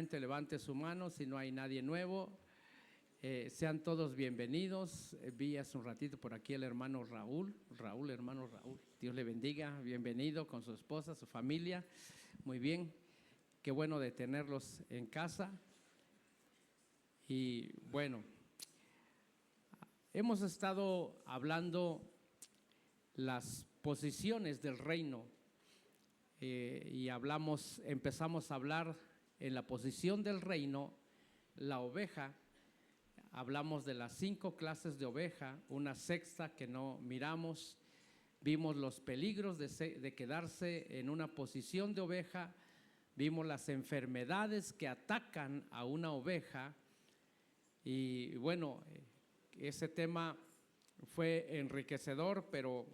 nuevamente levante su mano si no hay nadie nuevo. Sean todos bienvenidos. Vi hace un ratito por aquí el hermano Raúl. Hermano Raúl, Dios le bendiga. Bienvenido con su esposa, su familia. Muy bien, qué bueno de tenerlos en casa. Y bueno, hemos estado hablando las posiciones del reino y empezamos a hablar en la posición del reino, la oveja. Hablamos de las 5 clases de oveja, una sexta que no miramos. Vimos los peligros de quedarse en una posición de oveja. Vimos las enfermedades que atacan a una oveja. Y bueno, ese tema fue enriquecedor, pero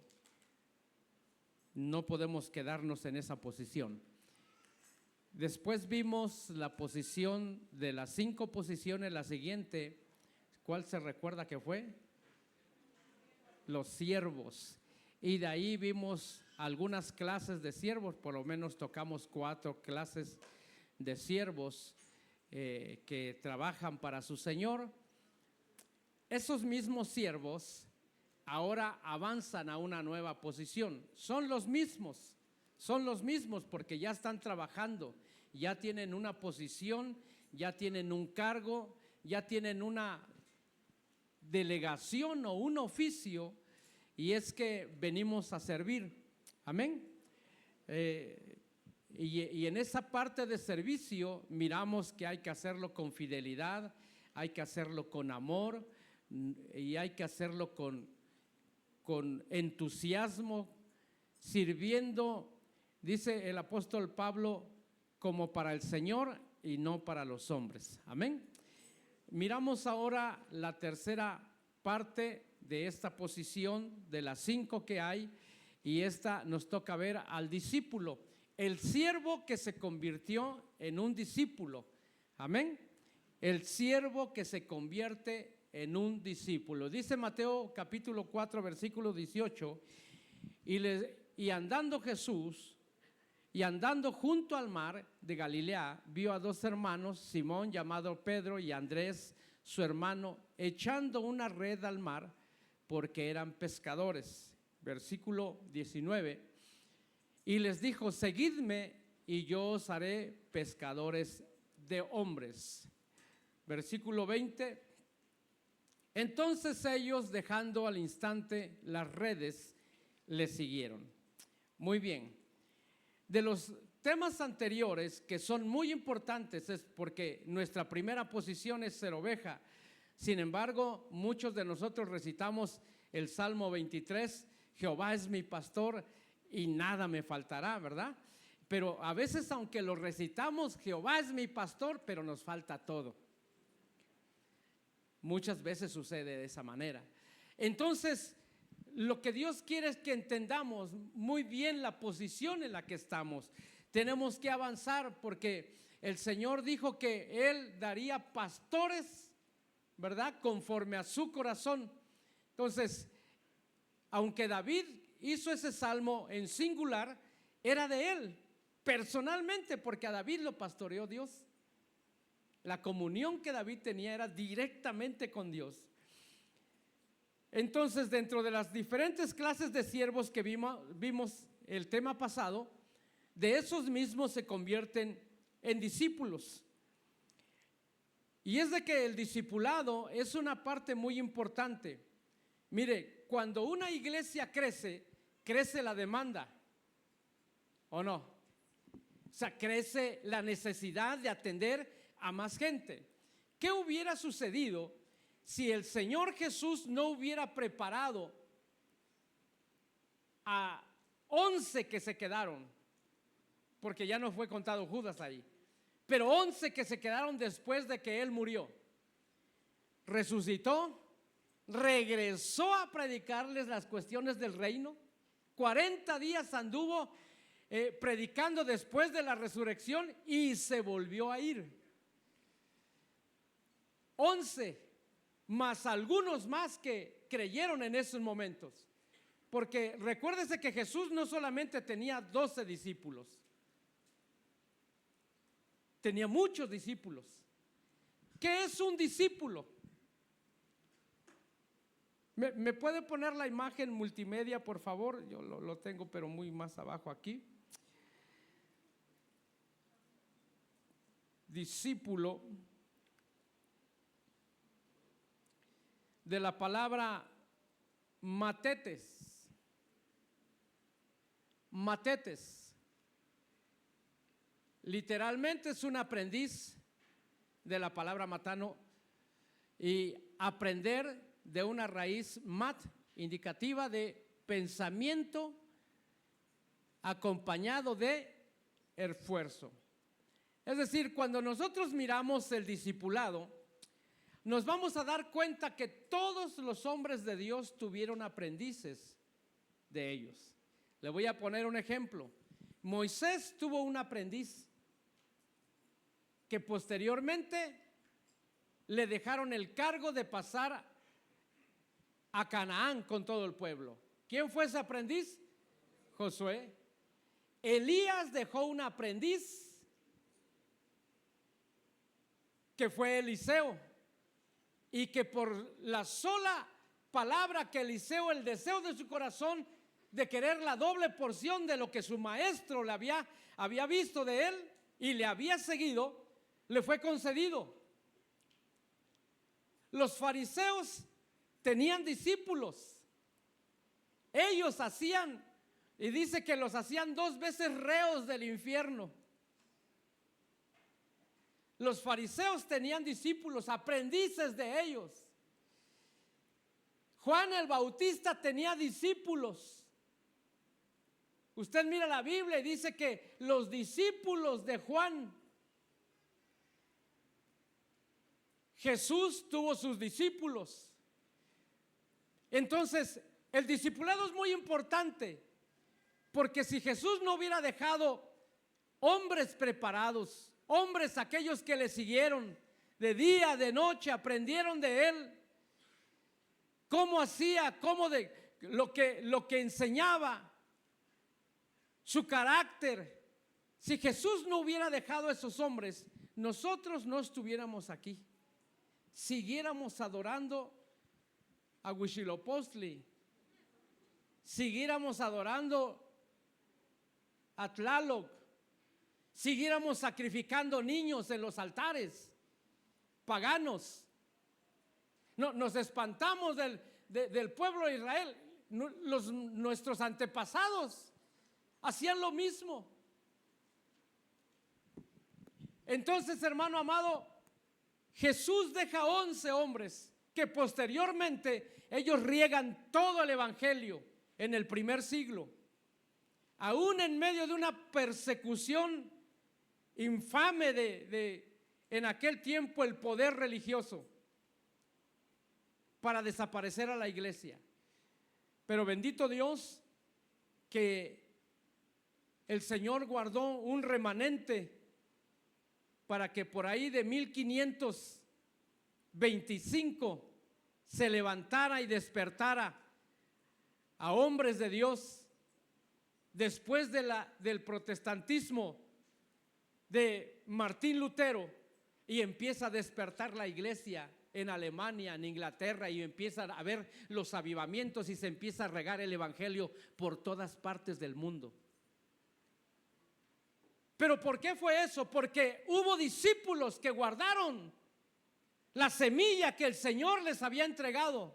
no podemos quedarnos en esa posición. Después vimos la posición de las 5 posiciones, la siguiente. ¿Cuál se recuerda que fue? Los siervos. Y de ahí vimos algunas clases de siervos, por lo menos tocamos 4 clases de siervos que trabajan para su Señor. Esos mismos siervos ahora avanzan a una nueva posición. Son los mismos porque ya están trabajando, ya tienen una posición, ya tienen un cargo, ya tienen una delegación o un oficio, y es que venimos a servir. Amén. Y en esa parte de servicio miramos que hay que hacerlo con fidelidad, hay que hacerlo con amor y hay que hacerlo con entusiasmo, sirviendo, dice el apóstol Pablo, como para el Señor y no para los hombres. Amén. Miramos ahora la tercera parte de esta posición de las 5 que hay, y esta nos toca ver al discípulo, el siervo que se convirtió en un discípulo. Amén. El siervo que se convierte en un discípulo. Dice Mateo capítulo 4 versículo 18, y andando Jesús, y andando junto al mar de Galilea, vio a 2 hermanos, Simón llamado Pedro y Andrés su hermano, echando una red al mar porque eran pescadores. Versículo 19, y les dijo: seguidme y yo os haré pescadores de hombres. Versículo 20, entonces ellos, dejando al instante las redes, le siguieron. Muy bien. De los temas anteriores, que son muy importantes, es porque nuestra primera posición es ser oveja. Sin embargo, muchos de nosotros recitamos el Salmo 23, Jehová es mi pastor y nada me faltará, ¿verdad? Pero a veces, aunque lo recitamos, Jehová es mi pastor, pero nos falta todo. Muchas veces sucede de esa manera. Entonces, lo que Dios quiere es que entendamos muy bien la posición en la que estamos. Tenemos que avanzar porque el Señor dijo que Él daría pastores, ¿verdad?, conforme a su corazón. Entonces, aunque David hizo ese salmo en singular, era de él personalmente, porque a David lo pastoreó Dios. La comunión que David tenía era directamente con Dios. Entonces, dentro de las diferentes clases de siervos que vimos el tema pasado, de esos mismos se convierten en discípulos. Y es de que el discipulado es una parte muy importante. Mire, cuando una iglesia crece, crece la demanda, ¿o no? O sea, crece la necesidad de atender a más gente. ¿Qué hubiera sucedido si el Señor Jesús no hubiera preparado a 11 que se quedaron? Porque ya no fue contado Judas ahí, pero 11 que se quedaron después de que Él murió. Resucitó, regresó a predicarles las cuestiones del reino. 40 días anduvo predicando después de la resurrección y se volvió a ir. 11 más algunos más que creyeron en esos momentos, porque recuérdese que Jesús no solamente tenía 12 discípulos, tenía muchos discípulos. ¿Qué es un discípulo? ¿Me puede poner la imagen multimedia, por favor? Yo lo tengo, pero muy más abajo aquí. Discípulo, de la palabra matetes. Matetes. Literalmente es un aprendiz de la palabra matano, y aprender de una raíz mat, indicativa de pensamiento acompañado de esfuerzo. Es decir, cuando nosotros miramos el discipulado, nos vamos a dar cuenta que todos los hombres de Dios tuvieron aprendices de ellos. Le voy a poner un ejemplo. Moisés tuvo un aprendiz que posteriormente le dejaron el cargo de pasar a Canaán con todo el pueblo. ¿Quién fue ese aprendiz? Josué. Elías dejó un aprendiz que fue Eliseo, y que por la sola palabra que Eliseo, el deseo de su corazón de querer la doble porción de lo que su maestro le había visto de él y le había seguido, le fue concedido. Los fariseos tenían discípulos. Ellos hacían, y dice que los hacían 2 veces reos del infierno. Los fariseos tenían discípulos, aprendices de ellos. Juan el Bautista tenía discípulos. Usted mira la Biblia y dice que los discípulos de Juan, Jesús tuvo sus discípulos. Entonces, el discipulado es muy importante, porque si Jesús no hubiera dejado hombres preparados, hombres aquellos que le siguieron de día, de noche, aprendieron de él cómo hacía, cómo de lo que enseñaba, su carácter. Si Jesús no hubiera dejado a esos hombres, nosotros no estuviéramos aquí. Siguiéramos adorando a Huitzilopochtli, siguiéramos adorando a Tlaloc, siguiéramos sacrificando niños en los altares paganos. No, nos espantamos del pueblo de Israel. Nuestros antepasados hacían lo mismo. Entonces, hermano amado, Jesús deja 11 hombres que posteriormente ellos riegan todo el evangelio en el primer siglo, aún en medio de una persecución infame en aquel tiempo, el poder religioso, para desaparecer a la iglesia. Pero bendito Dios que el Señor guardó un remanente para que por ahí de 1525 se levantara y despertara a hombres de Dios después del protestantismo de Martín Lutero, y empieza a despertar la iglesia en Alemania, en Inglaterra, y empiezan a ver los avivamientos y se empieza a regar el evangelio por todas partes del mundo. ¿Pero por qué fue eso? Porque hubo discípulos que guardaron la semilla que el Señor les había entregado.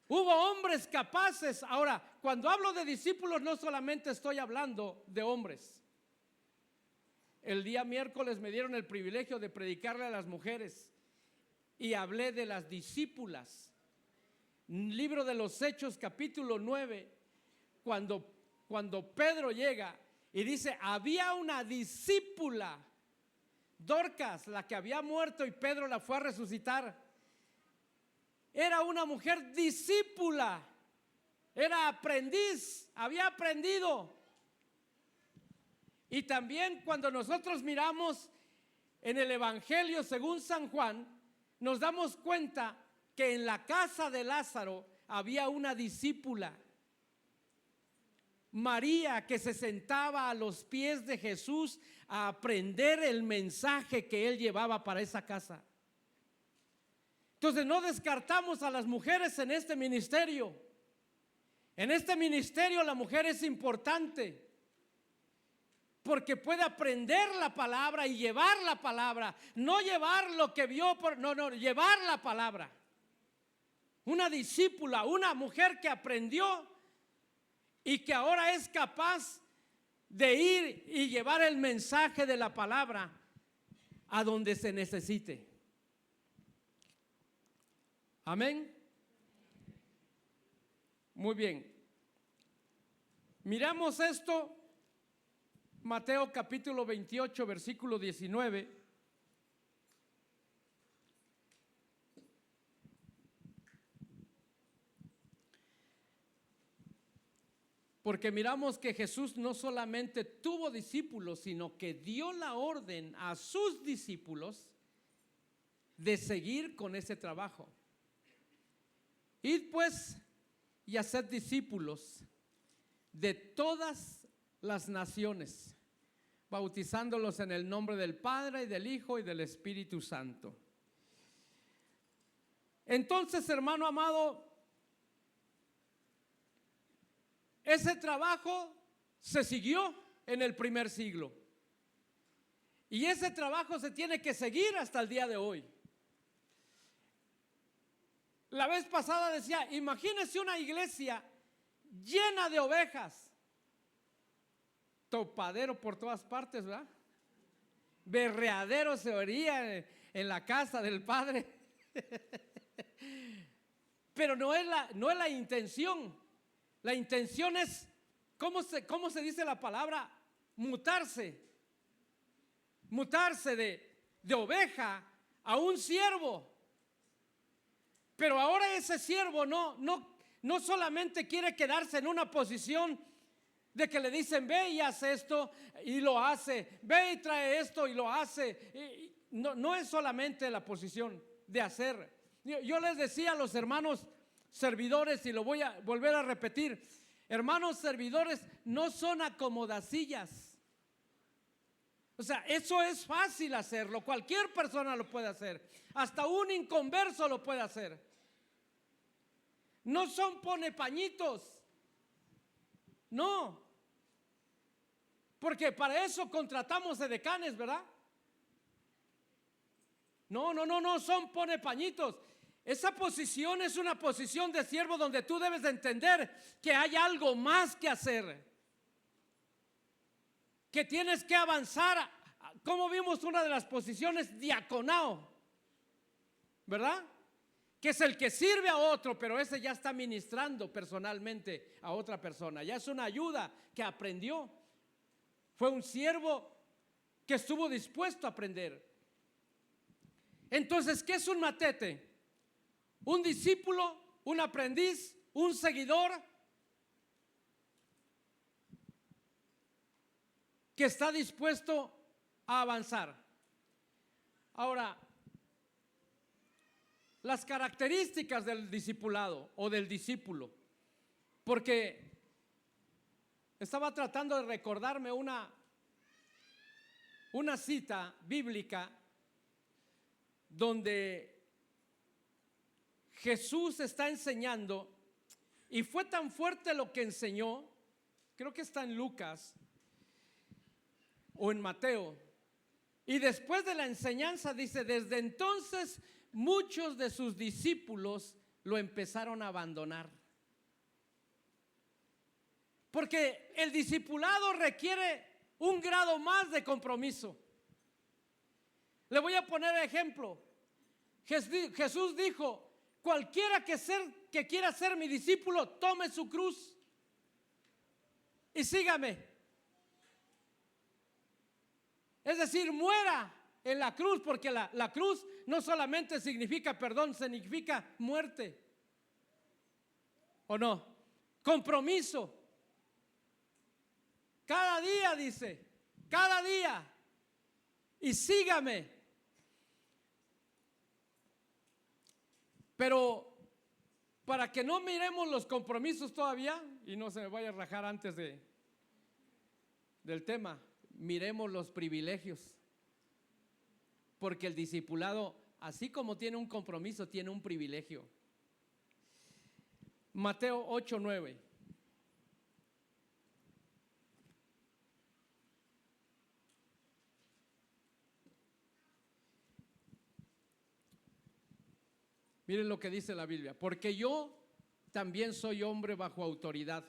Hubo hombres capaces. Ahora, cuando hablo de discípulos, no solamente estoy hablando de hombres. El día miércoles me dieron el privilegio de predicarle a las mujeres y hablé de las discípulas. Libro de los Hechos, capítulo 9, cuando Pedro llega y dice, había una discípula, Dorcas, la que había muerto y Pedro la fue a resucitar. Era una mujer discípula, era aprendiz, había aprendido. Y también cuando nosotros miramos en el Evangelio según San Juan, nos damos cuenta que en la casa de Lázaro había una discípula, María, que se sentaba a los pies de Jesús a aprender el mensaje que él llevaba para esa casa. Entonces no descartamos a las mujeres en este ministerio. En este ministerio la mujer es importante porque puede aprender la palabra y llevar la palabra, no llevar lo que vio, llevar la palabra. Una discípula, una mujer que aprendió y que ahora es capaz de ir y llevar el mensaje de la palabra a donde se necesite. Amén. Muy bien. Miramos esto, Mateo capítulo 28, versículo 19. Porque miramos que Jesús no solamente tuvo discípulos, sino que dio la orden a sus discípulos de seguir con ese trabajo. Id pues y haced discípulos de todas las naciones, bautizándolos en el nombre del Padre y del Hijo y del Espíritu Santo. Entonces, hermano amado, ese trabajo se siguió en el primer siglo y ese trabajo se tiene que seguir hasta el día de hoy. La vez pasada decía, imagínese una iglesia llena de ovejas, topadero por todas partes, ¿verdad? Berreadero se oía en la casa del Padre. Pero no es la intención. La intención es, ¿cómo se dice la palabra? Mutarse de oveja a un siervo. Pero ahora ese siervo no solamente quiere quedarse en una posición de que le dicen ve y haz esto y lo hace, ve y trae esto y lo hace. No es solamente la posición de hacer. Yo les decía a los hermanos servidores, y lo voy a volver a repetir, hermanos servidores no son acomodacillas. O sea, eso es fácil hacerlo, cualquier persona lo puede hacer, hasta un inconverso lo puede hacer. No son ponepañitos, no, porque para eso contratamos edecanes, ¿verdad? No son ponepañitos. Esa posición es una posición de siervo donde tú debes de entender que hay algo más que hacer, que tienes que avanzar. Como vimos una de las posiciones, diaconado, ¿verdad? Que es el que sirve a otro, pero ese ya está ministrando personalmente a otra persona. Ya es una ayuda que aprendió. Fue un siervo que estuvo dispuesto a aprender. Entonces, ¿qué es un matete? Un discípulo, un aprendiz, un seguidor que está dispuesto a avanzar. Ahora, las características del discipulado o del discípulo, porque estaba tratando de recordarme una cita bíblica donde Jesús está enseñando y fue tan fuerte lo que enseñó, creo que está en Lucas o en Mateo, y después de la enseñanza dice, desde entonces muchos de sus discípulos lo empezaron a abandonar. Porque el discipulado requiere un grado más de compromiso. Le voy a poner ejemplo. Jesús dijo, cualquiera que quiera ser mi discípulo, tome su cruz y sígame. Es decir, muera en la cruz, porque la cruz no solamente significa perdón, significa muerte. ¿O no? Compromiso. Cada día, dice, cada día. Y sígame. Pero para que no miremos los compromisos todavía y no se me vaya a rajar antes de del tema, miremos los privilegios. Porque el discipulado, así como tiene un compromiso, tiene un privilegio. Mateo 8:9. Miren lo que dice la Biblia. Porque yo también soy hombre bajo autoridad,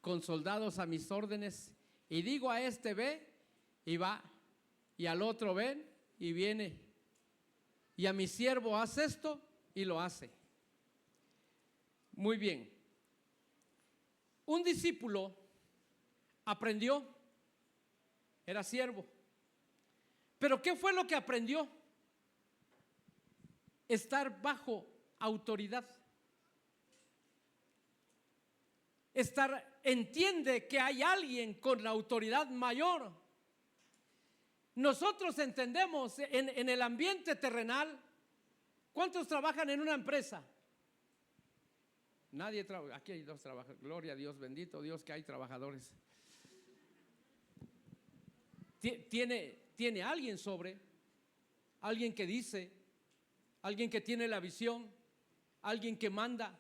con soldados a mis órdenes, y digo a este ve y va, y al otro ven y viene, y a mi siervo haz esto y lo hace. Muy bien. Un discípulo aprendió, era siervo, pero ¿qué fue lo que aprendió? Estar bajo autoridad. Entiende que hay alguien con la autoridad mayor. Nosotros entendemos en el ambiente terrenal. ¿Cuántos trabajan en una empresa? Nadie trabaja. Aquí hay dos trabajadores. Gloria a Dios, bendito Dios que hay trabajadores. Tiene alguien sobre, alguien que dice, alguien que tiene la visión, alguien que manda.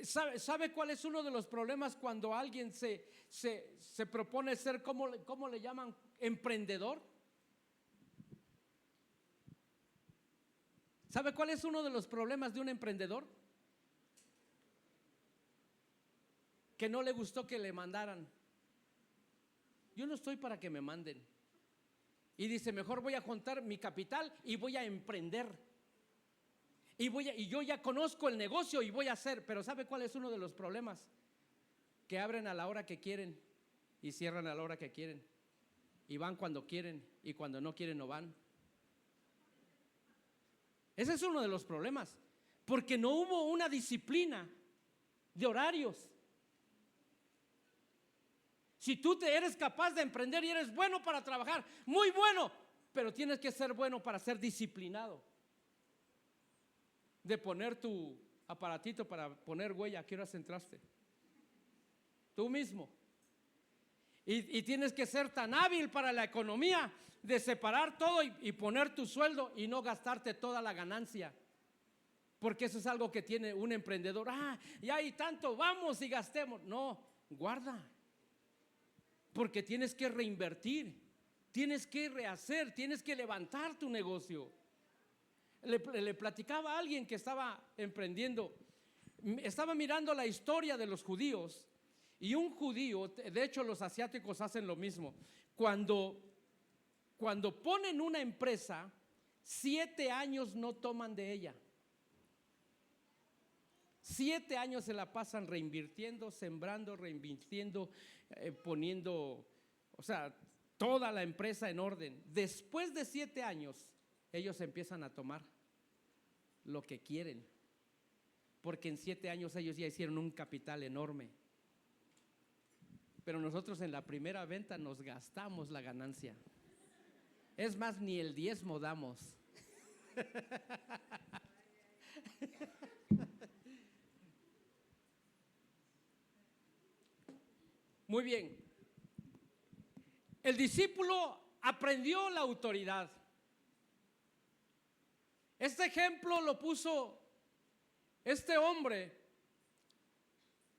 ¿Sabe cuál es uno de los problemas cuando alguien se propone ser, ¿cómo le llaman? Emprendedor. ¿Sabe cuál es uno de los problemas de un emprendedor? Que no le gustó que le mandaran. Yo no estoy para que me manden. Y dice, mejor voy a juntar mi capital y voy a emprender. Y yo ya conozco el negocio y voy a hacer. Pero ¿sabe cuál es uno de los problemas? Que abren a la hora que quieren y cierran a la hora que quieren. Y van cuando quieren y cuando no quieren no van. Ese es uno de los problemas. Porque no hubo una disciplina de horarios. Si tú eres capaz de emprender y eres bueno para trabajar, muy bueno, pero tienes que ser bueno para ser disciplinado. De poner tu aparatito para poner huella, ¿a qué horas entraste? Tú mismo. Y tienes que ser tan hábil para la economía de separar todo y poner tu sueldo y no gastarte toda la ganancia. Porque eso es algo que tiene un emprendedor. Ya hay tanto, vamos y gastemos. No, guarda. Porque tienes que reinvertir, tienes que rehacer, tienes que levantar tu negocio. Le platicaba a alguien que estaba emprendiendo, estaba mirando la historia de los judíos. Y un judío, de hecho los asiáticos hacen lo mismo. Cuando ponen una empresa, 7 años no toman de ella. 7 años se la pasan reinvirtiendo, sembrando, reinvirtiendo, poniendo, o sea, toda la empresa en orden. Después de 7 años, ellos empiezan a tomar lo que quieren, porque en 7 años ellos ya hicieron un capital enorme. Pero nosotros en la primera venta nos gastamos la ganancia. Es más, ni el diezmo damos. Muy bien. El discípulo aprendió la autoridad. Este ejemplo lo puso este hombre.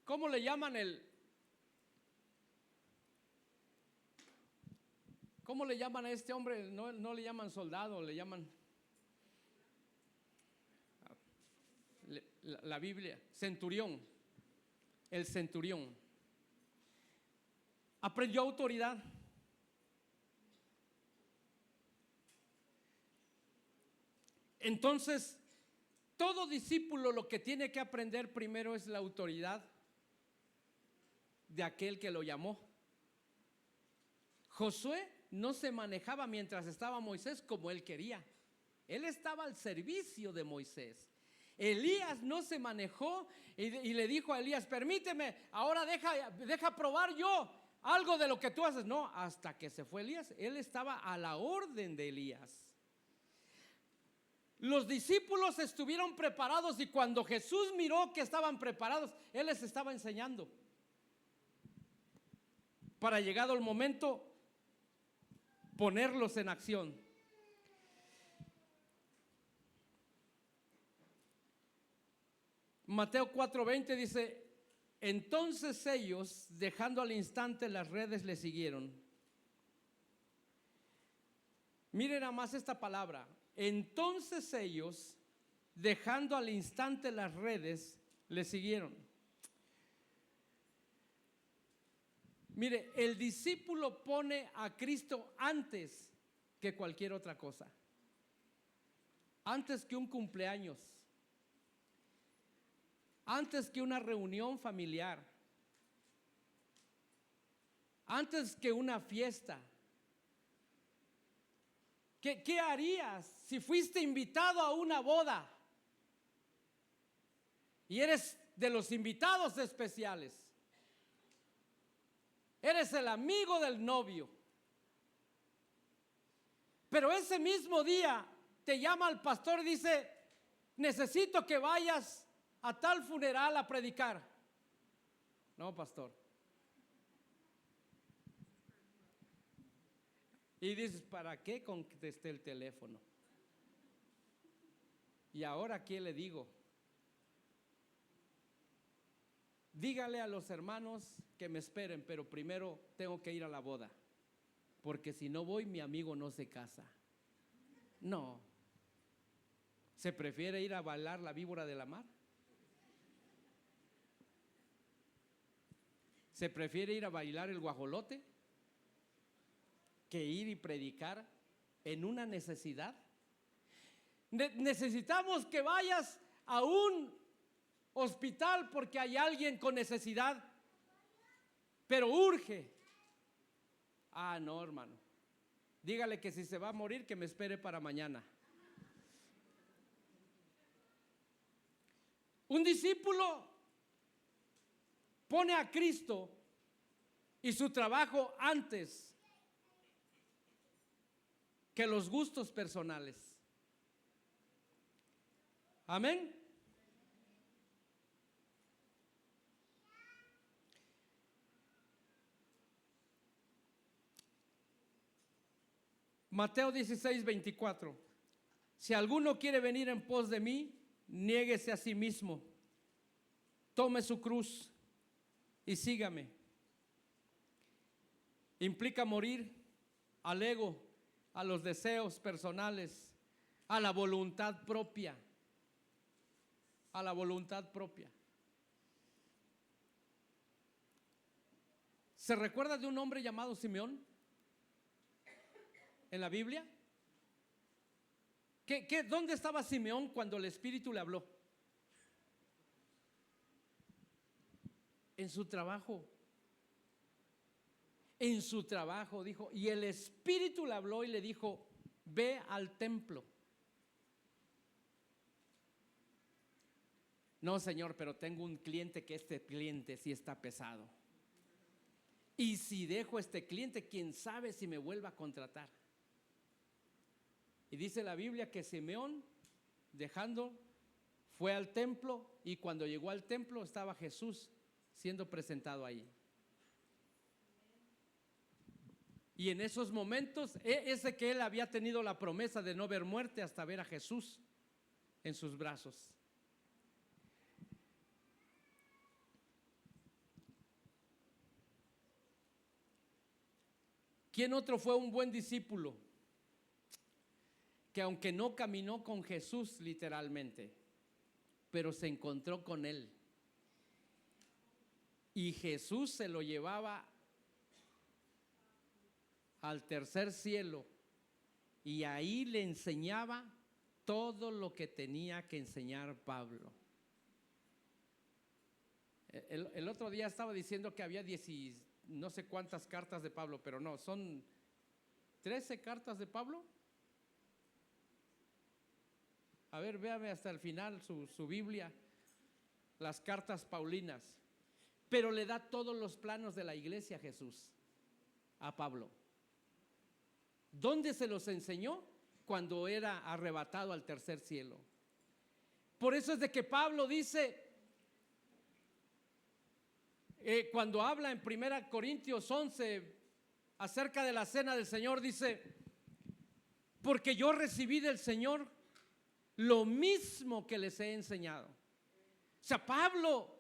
¿Cómo le llaman ¿Cómo le llaman a este hombre? No le llaman soldado, le llaman la Biblia, centurión. El centurión aprendió autoridad. Entonces, todo discípulo lo que tiene que aprender primero es la autoridad de aquel que lo llamó. Josué no se manejaba mientras estaba Moisés como él quería. Él estaba al servicio de Moisés. Elías no se manejó y le dijo a Elías, permíteme, ahora deja probar yo algo de lo que tú haces. No, hasta que se fue Elías, él estaba a la orden de Elías. Los discípulos estuvieron preparados y cuando Jesús miró que estaban preparados, Él les estaba enseñando. para llegado el momento ponerlos en acción. Mateo 4:20 dice: entonces ellos, dejando al instante las redes, le siguieron. Miren nada más esta palabra. Entonces ellos, dejando al instante las redes, le siguieron. Mire, el discípulo pone a Cristo antes que cualquier otra cosa. Antes que un cumpleaños. Antes que una reunión familiar. Antes que una fiesta. ¿Qué harías si fuiste invitado a una boda y eres de los invitados especiales? Eres el amigo del novio. Pero ese mismo día te llama el pastor y dice: necesito que vayas a tal funeral a predicar. No, pastor. Y dices: ¿para qué contesté el teléfono? ¿Y ahora qué le digo? Dígale a los hermanos que me esperen, pero primero tengo que ir a la boda, porque si no voy, mi amigo no se casa. No. ¿Se prefiere ir a bailar la víbora de la mar? ¿Se prefiere ir a bailar el guajolote que ir y predicar en una necesidad? Necesitamos que vayas a un hospital porque hay alguien con necesidad, pero urge. Ah, no, hermano. Dígale que si se va a morir, que me espere para mañana. Un discípulo pone a Cristo y su trabajo antes que los gustos personales. Amén. Mateo 16:24. Si alguno quiere venir en pos de mí, niéguese a sí mismo, tome su cruz y sígame. Implica morir al ego, a los deseos personales, a la voluntad propia. A la voluntad propia. ¿Se recuerda de un hombre llamado Simeón en la Biblia? ¿Dónde estaba Simeón cuando el Espíritu le habló? En su trabajo. En su trabajo dijo, y el Espíritu le habló y le dijo: ve al templo. No, Señor, pero tengo un cliente que este cliente sí está pesado. Y si dejo este cliente, quién sabe si me vuelva a contratar. Y dice la Biblia que Simeón, dejando, fue al templo, y cuando llegó al templo estaba Jesús siendo presentado ahí. Y en esos momentos, ese que él había tenido la promesa de no ver muerte hasta ver a Jesús en sus brazos. ¿Quién otro fue un buen discípulo? Que aunque no caminó con Jesús literalmente, pero se encontró con él. Y Jesús se lo llevaba al tercer cielo y ahí le enseñaba todo lo que tenía que enseñar Pablo. El otro día estaba diciendo que había no sé cuántas cartas de Pablo, pero no, son 13 cartas de Pablo. A ver, véame hasta el final su Biblia, las cartas paulinas. Pero le da todos los planos de la iglesia Jesús a Pablo. ¿Dónde se los enseñó? Cuando era arrebatado al tercer cielo. Por eso es de que Pablo dice, Cuando habla en 1 Corintios 11 acerca de la cena del Señor, dice: porque yo recibí del Señor lo mismo que les he enseñado. O sea, Pablo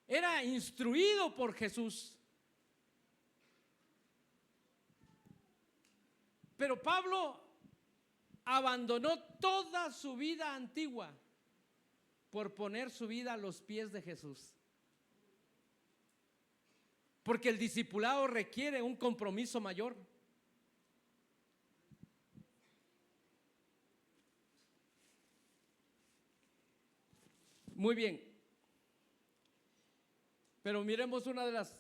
era instruido por Jesús. Pero Pablo abandonó toda su vida antigua por poner su vida a los pies de Jesús. Porque el discipulado requiere un compromiso mayor. Muy bien. Pero miremos una de las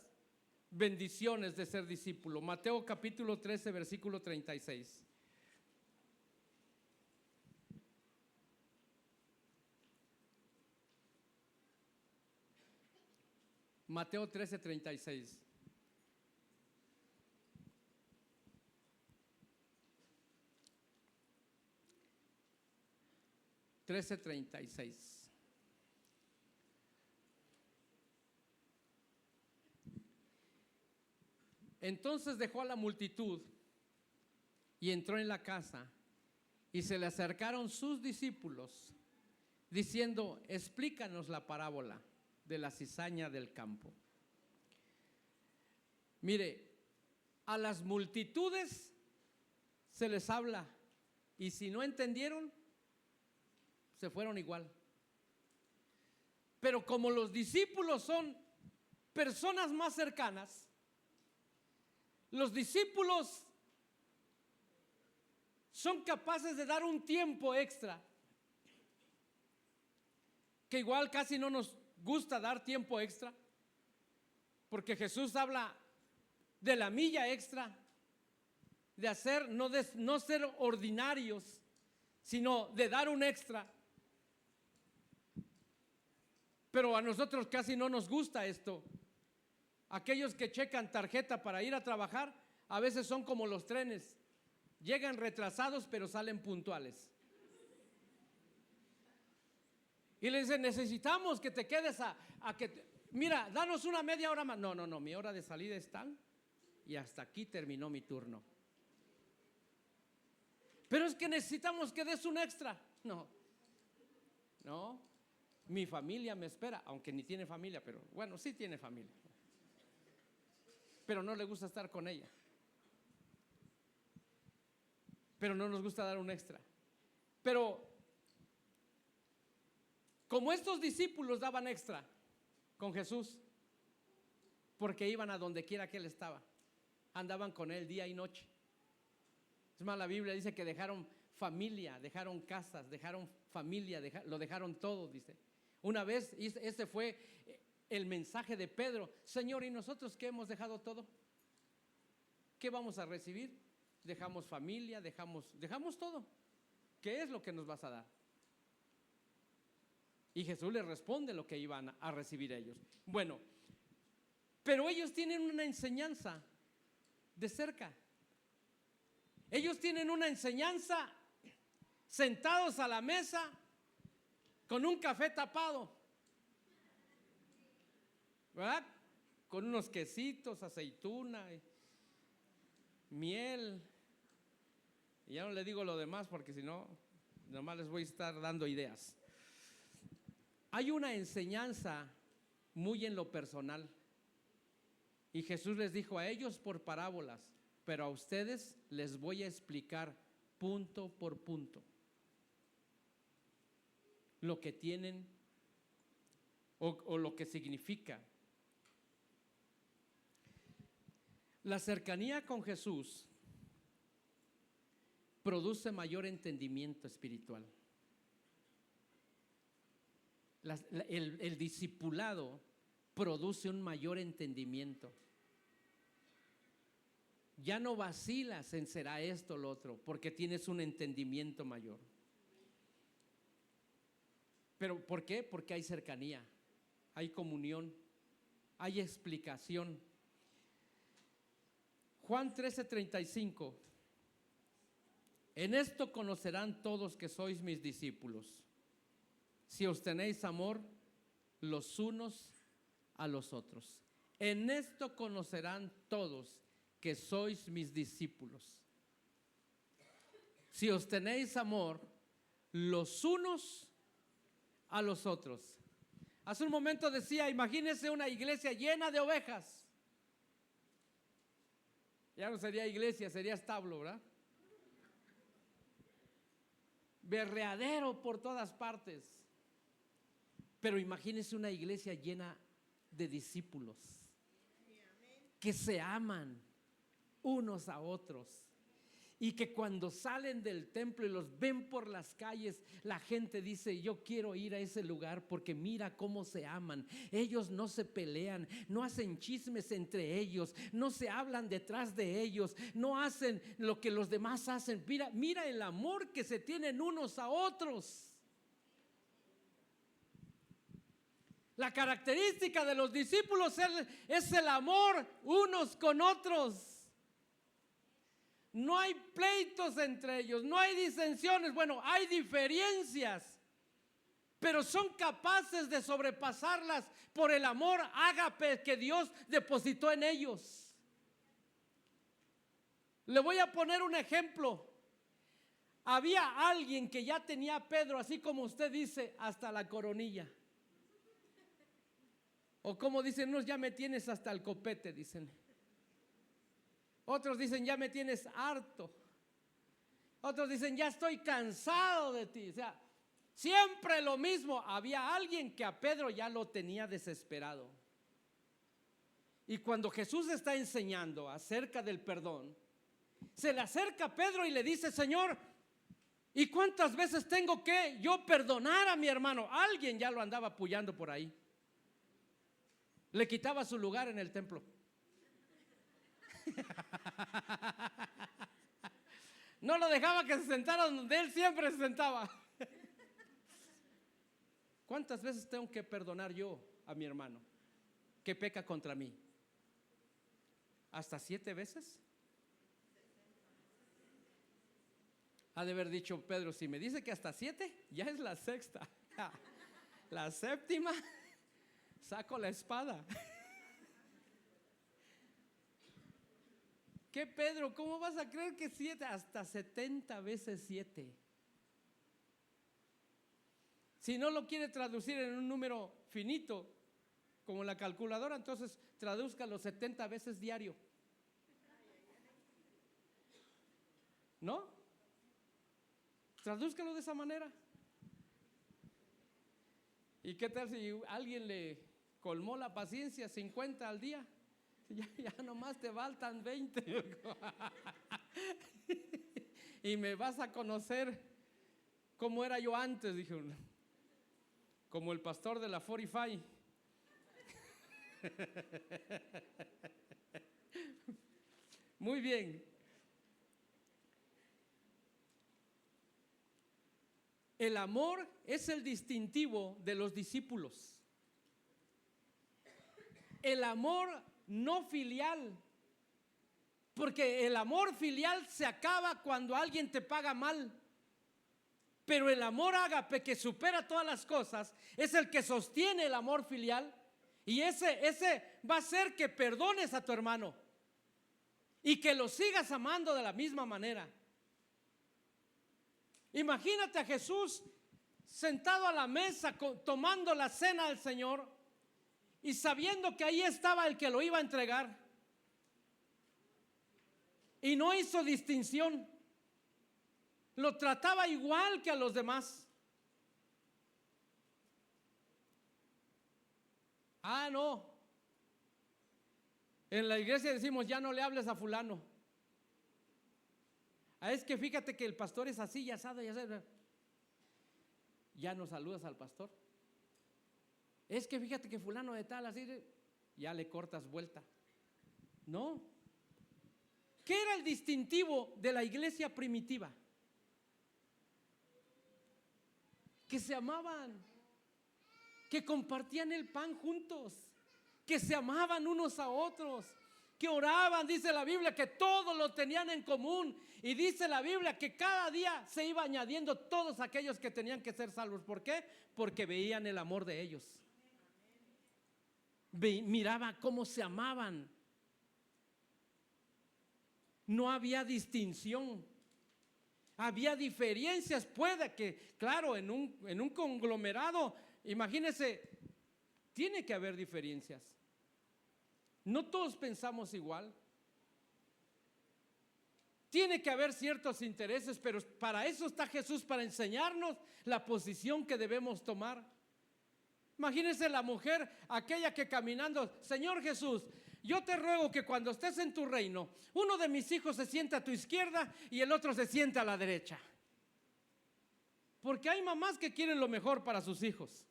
bendiciones de ser discípulo. Mateo capítulo 13, versículo 36. Mateo 13, 36. Entonces dejó a la multitud y entró en la casa, y se le acercaron sus discípulos diciendo: explícanos la parábola de la cizaña del campo. Mire, a las multitudes se les habla, y si no entendieron, se fueron igual. Pero como los discípulos son personas más cercanas, los discípulos son capaces de dar un tiempo extra, que igual casi no nos gusta dar tiempo extra, porque Jesús habla de la milla extra, de hacer, no ser ordinarios, sino de dar un extra. Pero a nosotros casi no nos gusta esto. Aquellos que checan tarjeta para ir a trabajar, a veces son como los trenes: llegan retrasados pero salen puntuales. Y le dicen: necesitamos que te quedes mira, danos una media hora más. No, mi hora de salida es tal y hasta aquí terminó mi turno. Pero es que necesitamos que des un extra. No, mi familia me espera, aunque ni tiene familia, pero bueno, sí tiene familia, pero no le gusta estar con ella. Pero no nos gusta dar un extra. Pero como estos discípulos daban extra con Jesús, porque iban a donde quiera que Él estaba, andaban con Él día y noche. Es más, la Biblia dice que dejaron familia, dejaron casas, dejaron familia, lo dejaron todo, dice. Una vez, ese fue el mensaje de Pedro: Señor, ¿y nosotros qué hemos dejado todo? ¿Qué vamos a recibir? Dejamos familia, dejamos todo. ¿Qué es lo que nos vas a dar? Y Jesús les responde lo que iban a recibir ellos. Bueno, pero ellos tienen una enseñanza de cerca. Ellos tienen una enseñanza sentados a la mesa con un café tapado, ¿verdad? Con unos quesitos, aceituna, miel. Y ya no le digo lo demás, porque si no, nomás les voy a estar dando ideas. Hay una enseñanza muy en lo personal, y Jesús les dijo a ellos por parábolas, pero a ustedes les voy a explicar punto por punto lo que tienen o lo que significa. La cercanía con Jesús produce mayor entendimiento espiritual. El discipulado produce un mayor entendimiento. Ya no vacilas en será esto o lo otro, porque tienes un entendimiento mayor. ¿Pero por qué? Porque hay cercanía, hay comunión, hay explicación. Juan 13:35: en esto conocerán todos que sois mis discípulos, si os tenéis amor los unos a los otros. En esto conocerán todos que sois mis discípulos, si os tenéis amor los unos a los otros. Hace un momento decía, imagínense una iglesia llena de ovejas. Ya no sería iglesia, sería establo, ¿verdad? Berreadero por todas partes. Pero imagínense una iglesia llena de discípulos que se aman unos a otros, y que cuando salen del templo y los ven por las calles, la gente dice, yo quiero ir a ese lugar porque mira cómo se aman. Ellos no se pelean, no hacen chismes entre ellos, no se hablan detrás de ellos, no hacen lo que los demás hacen. Mira el amor que se tienen unos a otros. La característica de los discípulos es el amor unos con otros. No hay pleitos entre ellos, no hay disensiones. Bueno, hay diferencias, pero son capaces de sobrepasarlas por el amor ágape que Dios depositó en ellos. Le voy a poner un ejemplo. Había alguien que ya tenía a Pedro, así como usted dice, hasta la coronilla. O como dicen unos, ya me tienes hasta el copete, dicen. Otros dicen, ya me tienes harto. Otros dicen, ya estoy cansado de ti. O sea, siempre lo mismo. Había alguien que a Pedro ya lo tenía desesperado. Y cuando Jesús está enseñando acerca del perdón, se le acerca a Pedro y le dice, Señor, ¿y cuántas veces tengo que yo perdonar a mi hermano? Alguien ya lo andaba apoyando por ahí. Le quitaba su lugar en el templo. No lo dejaba que se sentara donde él siempre se sentaba. ¿Cuántas veces tengo que perdonar yo a mi hermano que peca contra mí? ¿Hasta 7 veces? Ha de haber dicho Pedro, si me dice que hasta 7, ya es la sexta. La séptima, saco la espada. ¿Qué, Pedro? ¿Cómo vas a creer que 7? Hasta 70 veces 7. Si no lo quiere traducir en un número finito, como la calculadora, entonces tradúzcalo 70 veces diario. ¿No? Tradúzcalo de esa manera. ¿Y qué tal si alguien le colmó la paciencia 50 al día? Ya nomás te faltan 20. Y me vas a conocer cómo era yo antes, dije uno. Como el pastor de la 45. Muy bien. El amor es el distintivo de los discípulos. El amor no filial, porque el amor filial se acaba cuando alguien te paga mal, pero el amor ágape, que supera todas las cosas, es el que sostiene el amor filial, y ese va a hacer que perdones a tu hermano y que lo sigas amando de la misma manera. Imagínate a Jesús sentado a la mesa tomando la cena del Señor y sabiendo que ahí estaba el que lo iba a entregar, y no hizo distinción, lo trataba igual que a los demás. No, en la iglesia decimos, ya no le hables a fulano. Es que fíjate que el pastor es así, ya sabe, ya no saludas al pastor. Es que fíjate que fulano de tal, así, ya le cortas vuelta. No. ¿Qué era el distintivo de la iglesia primitiva? Que se amaban, que compartían el pan juntos, que se amaban unos a otros, que oraban. Dice la Biblia que todo lo tenían en común, y dice la Biblia que cada día se iba añadiendo todos aquellos que tenían que ser salvos. ¿Por qué? Porque veían el amor de ellos. Miraba cómo se amaban. No había distinción. Había diferencias. Puede que, claro, en un conglomerado, imagínense, tiene que haber diferencias. No todos pensamos igual. Tiene que haber ciertos intereses, pero para eso está Jesús, para enseñarnos la posición que debemos tomar. Imagínense la mujer, aquella que caminando, Señor Jesús, yo te ruego que cuando estés en tu reino, uno de mis hijos se sienta a tu izquierda y el otro se sienta a la derecha. Porque hay mamás que quieren lo mejor para sus hijos.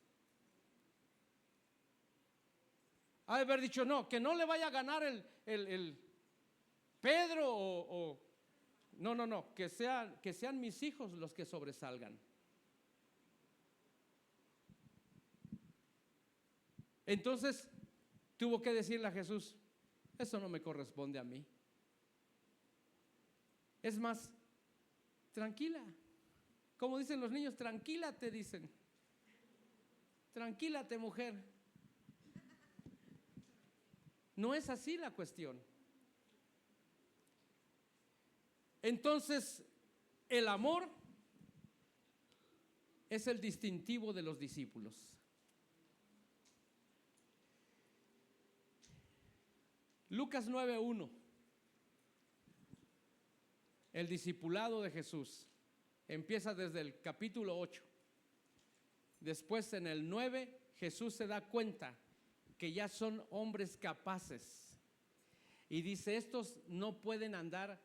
Ha de haber dicho, no, que no le vaya a ganar el Pedro no, que sean mis hijos los que sobresalgan. Entonces tuvo que decirle a Jesús, eso no me corresponde a mí. Es más, tranquila. Como dicen los niños, tranquílate, dicen. Tranquílate, mujer. No es así la cuestión. Entonces, el amor es el distintivo de los discípulos. Lucas 9:1. El discipulado de Jesús empieza desde el capítulo 8. Después, en el 9, Jesús se da cuenta que ya son hombres capaces. Y dice, estos no pueden andar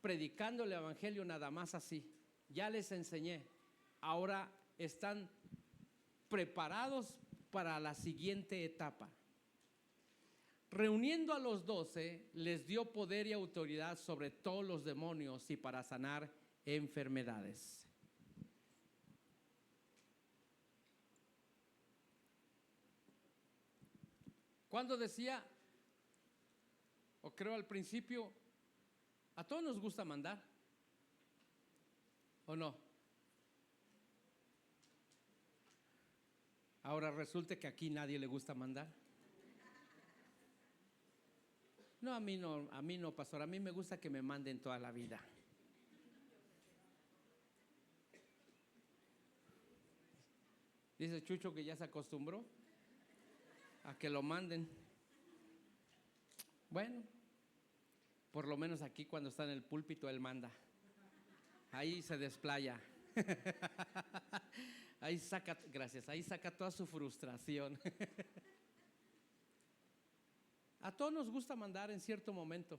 predicando el evangelio nada más así. Ya les enseñé. Ahora están preparados para la siguiente etapa. Reuniendo a los 12, les dio poder y autoridad sobre todos los demonios y para sanar enfermedades. Cuando decía, o creo al principio, a todos nos gusta mandar, ¿o no? Ahora resulta que aquí nadie le gusta mandar. No, a mí no, pastor, a mí me gusta que me manden toda la vida. Dice Chucho que ya se acostumbró a que lo manden. Bueno, por lo menos aquí cuando está en el púlpito él manda. Ahí se desplaya. Ahí saca, gracias, ahí saca toda su frustración. A todos nos gusta mandar en cierto momento.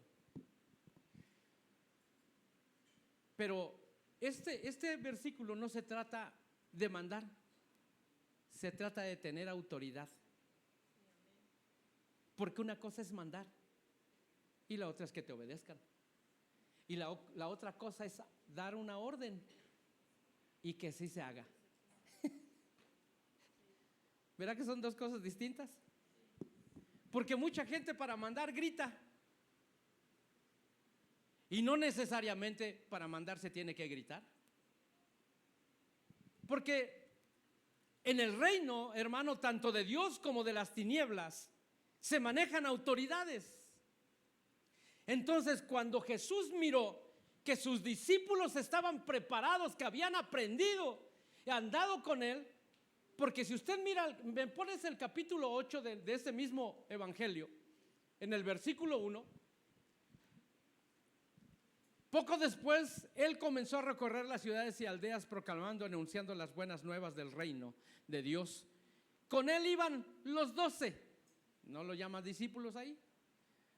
Pero este versículo no se trata de mandar, se trata de tener autoridad. Porque una cosa es mandar y la otra es que te obedezcan. Y la otra cosa es dar una orden y que sí se haga. ¿Verdad que son dos cosas distintas? Porque mucha gente para mandar grita. Y no necesariamente para mandar se tiene que gritar. Porque en el reino, hermano, tanto de Dios como de las tinieblas, se manejan autoridades. Entonces, cuando Jesús miró que sus discípulos estaban preparados, que habían aprendido y andado con él, porque si usted mira, me pones el capítulo 8 de ese mismo evangelio, en el versículo 1, poco después él comenzó a recorrer las ciudades y aldeas proclamando, anunciando las buenas nuevas del reino de Dios. Con él iban los 12, ¿no lo llama discípulos ahí?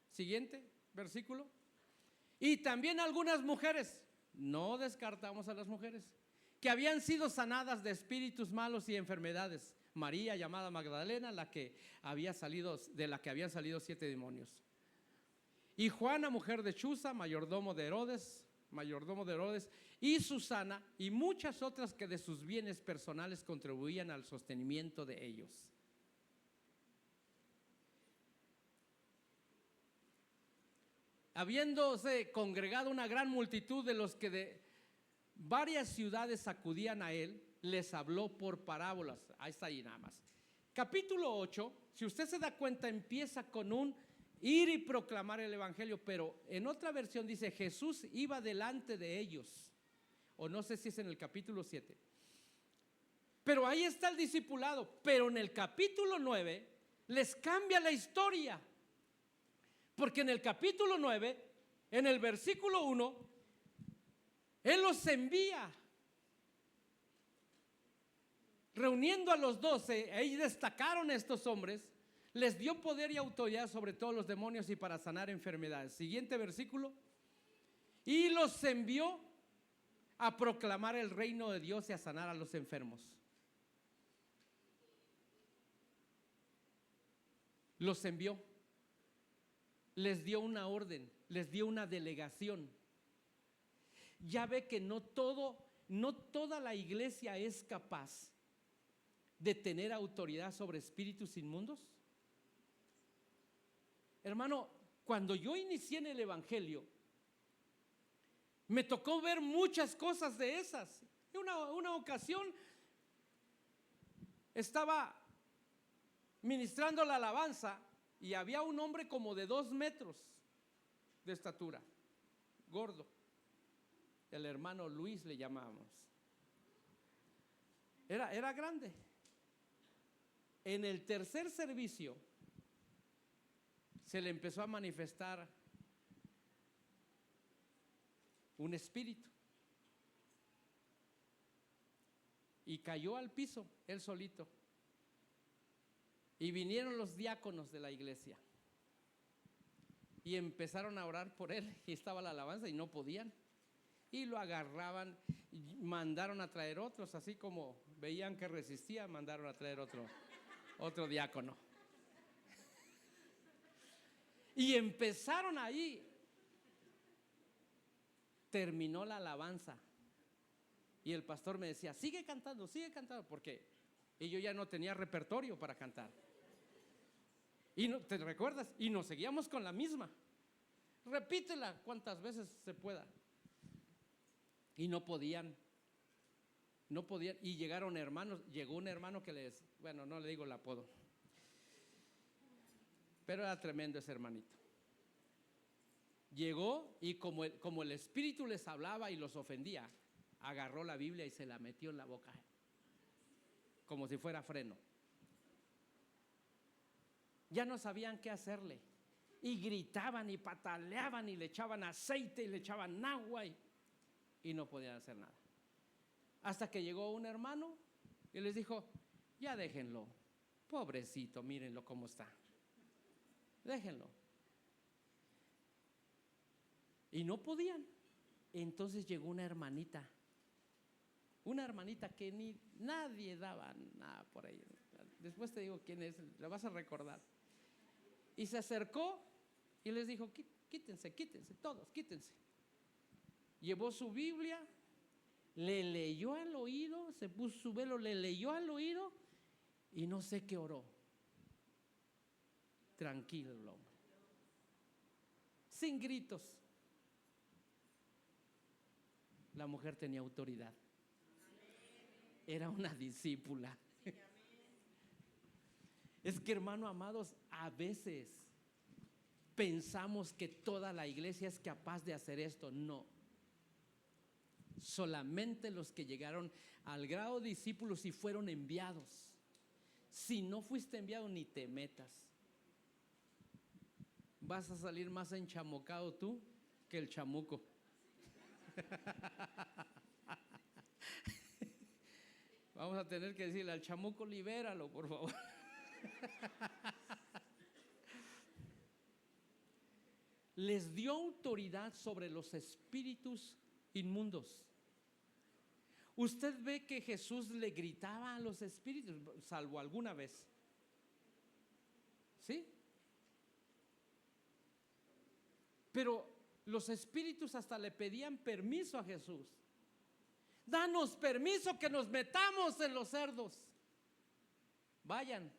Siguiente versículo. Y también algunas mujeres, no descartamos a las mujeres, que habían sido sanadas de espíritus malos y enfermedades. María, llamada Magdalena, de la que habían salido 7 demonios. Y Juana, mujer de Chuza, mayordomo de Herodes, y Susana, y muchas otras que de sus bienes personales contribuían al sostenimiento de ellos. Habiéndose congregado una gran multitud de los que de varias ciudades acudían a él, les habló por parábolas. Ahí está, ahí nada más. capítulo 8, si usted se da cuenta, empieza con un ir y proclamar el evangelio, pero en otra versión dice Jesús iba delante de ellos, o no sé si es en el capítulo 7, pero ahí está el discipulado. Pero en el capítulo 9 les cambia la historia, porque en el capítulo 9, en el versículo 1, Él los envía, reuniendo a los 12. Ahí destacaron estos hombres, les dio poder y autoridad sobre todos los demonios y para sanar enfermedades. Siguiente versículo. Y los envió a proclamar el reino de Dios y a sanar a los enfermos. Los envió, les dio una orden, les dio una delegación. Ya ve que no toda la iglesia es capaz de tener autoridad sobre espíritus inmundos. Hermano, cuando yo inicié en el evangelio, me tocó ver muchas cosas de esas. En una ocasión estaba ministrando la alabanza y había un hombre como de 2 metros de estatura, gordo. El hermano Luis le llamábamos. Era grande. En el tercer servicio se le empezó a manifestar un espíritu y cayó al piso él solito. Y vinieron los diáconos de la iglesia y empezaron a orar por él, y estaba la alabanza y no podían, y lo agarraban y mandaron a traer otros, así como veían que resistía, mandaron a traer otro diácono. Y empezaron ahí. Terminó la alabanza y el pastor me decía, sigue cantando, porque yo ya no tenía repertorio para cantar. Y no, ¿te recuerdas? Y nos seguíamos con la misma. Repítela cuantas veces se pueda. Y no podían. Y llegaron hermanos. Llegó un hermano que bueno, no le digo el apodo, pero era tremendo ese hermanito. Llegó y como el espíritu les hablaba y los ofendía, agarró la Biblia y se la metió en la boca, como si fuera freno. Ya no sabían qué hacerle, y gritaban y pataleaban y le echaban aceite y le echaban agua y no podían hacer nada. Hasta que llegó un hermano y les dijo, ya déjenlo, pobrecito, mírenlo cómo está, déjenlo. Y no podían. Entonces llegó una hermanita que ni nadie daba nada por ella. Después te digo quién es, la vas a recordar. Y se acercó y les dijo, quítense, todos, quítense. Llevó su Biblia, le leyó al oído, se puso su velo, le leyó al oído y no sé qué oró. Tranquilo el hombre, sin gritos. La mujer tenía autoridad. Era una discípula. Es que, hermano amados, a veces pensamos que toda la iglesia es capaz de hacer esto. No. Solamente los que llegaron al grado de discípulos y fueron enviados. Si no fuiste enviado, ni te metas. Vas a salir más enchamucado tú que el chamuco. Vamos a tener que decirle al chamuco, libéralo, por favor. Les dio autoridad sobre los espíritus inmundos. Usted ve que Jesús le gritaba a los espíritus, salvo alguna vez. ¿Sí? Pero los espíritus hasta le pedían permiso a Jesús. Danos permiso que nos metamos en los cerdos. Vayan.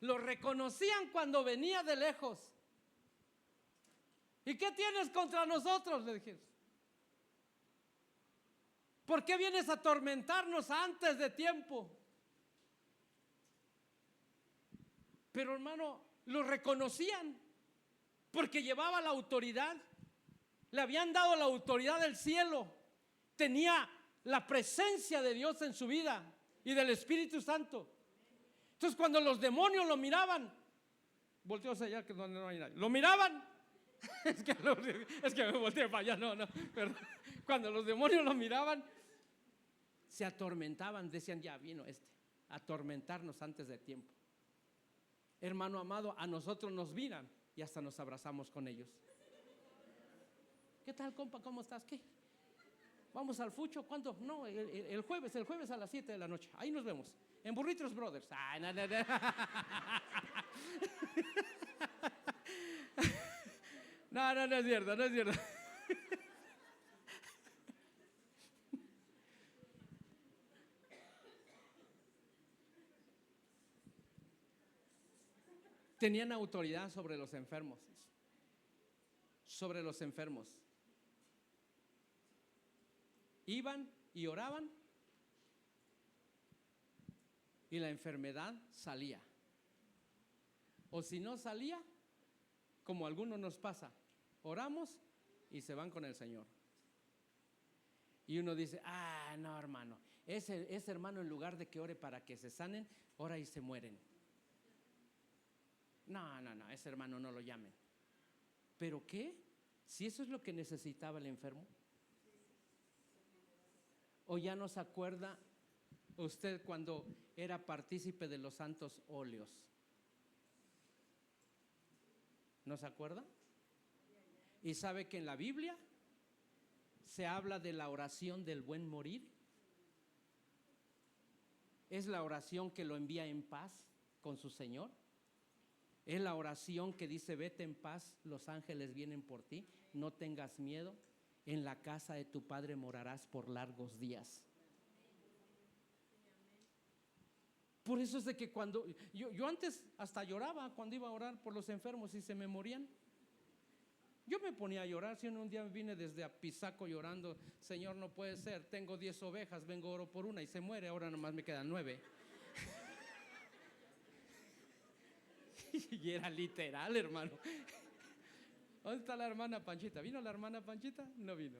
Lo reconocían cuando venía de lejos. ¿Y qué tienes contra nosotros?, le dijeron. ¿Por qué vienes a atormentarnos antes de tiempo? Pero hermano, lo reconocían porque llevaba la autoridad. Le habían dado la autoridad del cielo. Tenía la presencia de Dios en su vida y del Espíritu Santo. Entonces cuando los demonios lo miraban, volteó hacia allá que donde no hay nadie, lo miraban. Es que me volteé para allá, no, perdón. Cuando los demonios lo miraban, se atormentaban, decían, ya vino a atormentarnos antes de tiempo. Hermano amado, a nosotros nos miran y hasta nos abrazamos con ellos. ¿Qué tal, compa? ¿Cómo estás? ¿Qué? ¿Vamos al fucho? ¿Cuándo? No, el jueves a las 7 de la noche. Ahí nos vemos. En Burritos Brothers. Ay, no. No es cierto, no es cierto. Tenían autoridad sobre los enfermos. Sobre los enfermos. Iban y oraban y la enfermedad salía. O si no salía, como a algunos nos pasa, oramos y se van con el Señor. Y uno dice, no hermano, ese hermano en lugar de que ore para que se sanen, ora y se mueren. No, ese hermano no lo llamen. ¿Pero qué? Si eso es lo que necesitaba el enfermo. ¿O ya no se acuerda usted cuando era partícipe de los santos óleos? ¿No se acuerda? ¿Y sabe que en la Biblia se habla de la oración del buen morir? Es la oración que lo envía en paz con su Señor. Es la oración que dice, vete en paz, los ángeles vienen por ti, no tengas miedo, en la casa de tu Padre morarás por largos días. Por eso es de que cuando yo antes hasta lloraba cuando iba a orar por los enfermos y se me morían. Yo me ponía a llorar. Si un día vine desde Apizaco llorando, Señor, no puede ser, tengo 10 ovejas, vengo oro por una y se muere, ahora nomás me quedan 9. Y era literal, hermano. ¿Dónde está la hermana Panchita? ¿Vino la hermana Panchita? No vino.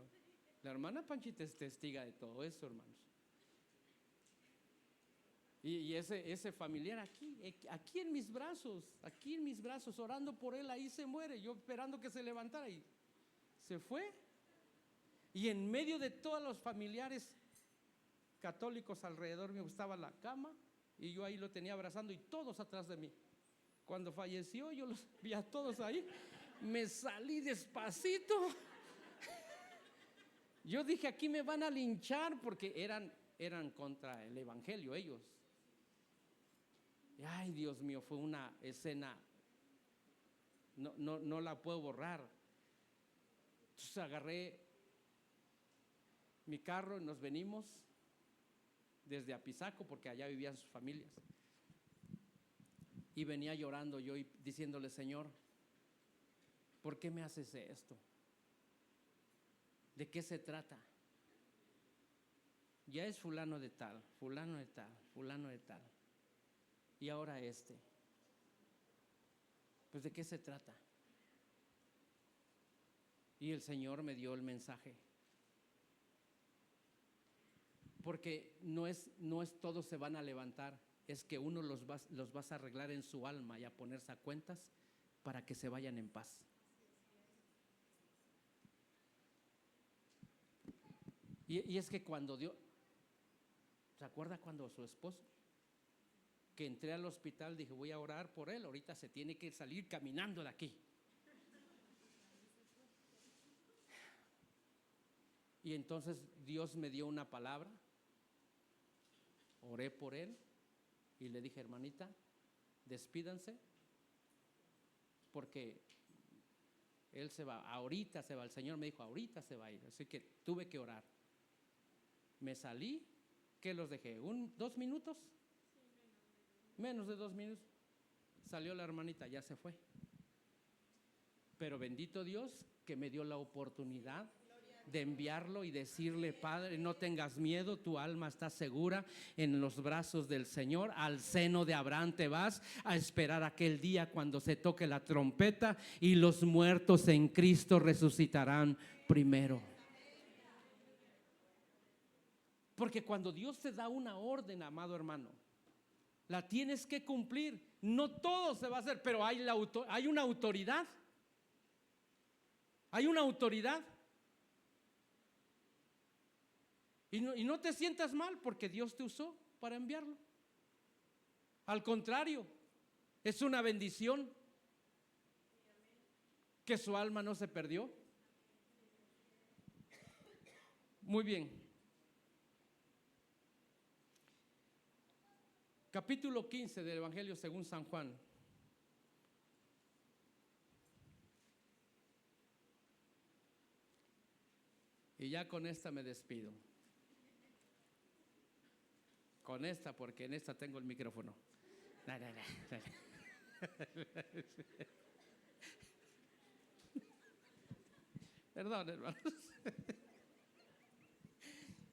La hermana Panchita es testiga de todo eso, hermanos. Y ese familiar aquí en mis brazos, orando por él, ahí se muere, yo esperando que se levantara y se fue. Y en medio de todos los familiares católicos alrededor me gustaba la cama y yo ahí lo tenía abrazando y todos atrás de mí. Cuando falleció yo los vi a todos ahí, me salí despacito. Yo dije, aquí me van a linchar porque eran contra el evangelio ellos. Ay, Dios mío, fue una escena, no la puedo borrar. Entonces agarré mi carro y nos venimos desde Apizaco porque allá vivían sus familias. Y venía llorando yo y diciéndole, Señor, ¿por qué me haces esto? ¿De qué se trata? Ya es fulano de tal, fulano de tal, fulano de tal. Y ahora pues ¿de qué se trata? Y el Señor me dio el mensaje. Porque no es todos se van a levantar, es que uno los vas a arreglar en su alma y a ponerse a cuentas para que se vayan en paz. Y es que cuando Dios, ¿se acuerda cuando su esposo? Que entré al hospital, dije, voy a orar por él, ahorita se tiene que salir caminando de aquí. Y entonces Dios me dio una palabra, oré por él y le dije, hermanita, despídanse porque él se va, ahorita se va, el Señor me dijo, ahorita se va a ir, así que tuve que orar. Me salí, ¿qué los dejé? ¿2 minutos? Menos de 2 minutos. Salió la hermanita, ya se fue. Pero bendito Dios que me dio la oportunidad de enviarlo y decirle: Padre, no tengas miedo, tu alma está segura en los brazos del Señor. Al seno de Abraham te vas a esperar aquel día cuando se toque la trompeta y los muertos en Cristo resucitarán primero. Porque cuando Dios te da una orden, amado hermano, la tienes que cumplir. No todo se va a hacer, pero hay una autoridad. Hay una autoridad. Y no te sientas mal porque Dios te usó para enviarlo. Al contrario, es una bendición que su alma no se perdió. Muy bien. Capítulo 15 del Evangelio según San Juan. Y ya con esta me despido. Con esta, porque en esta tengo el micrófono. No. Perdón, hermanos.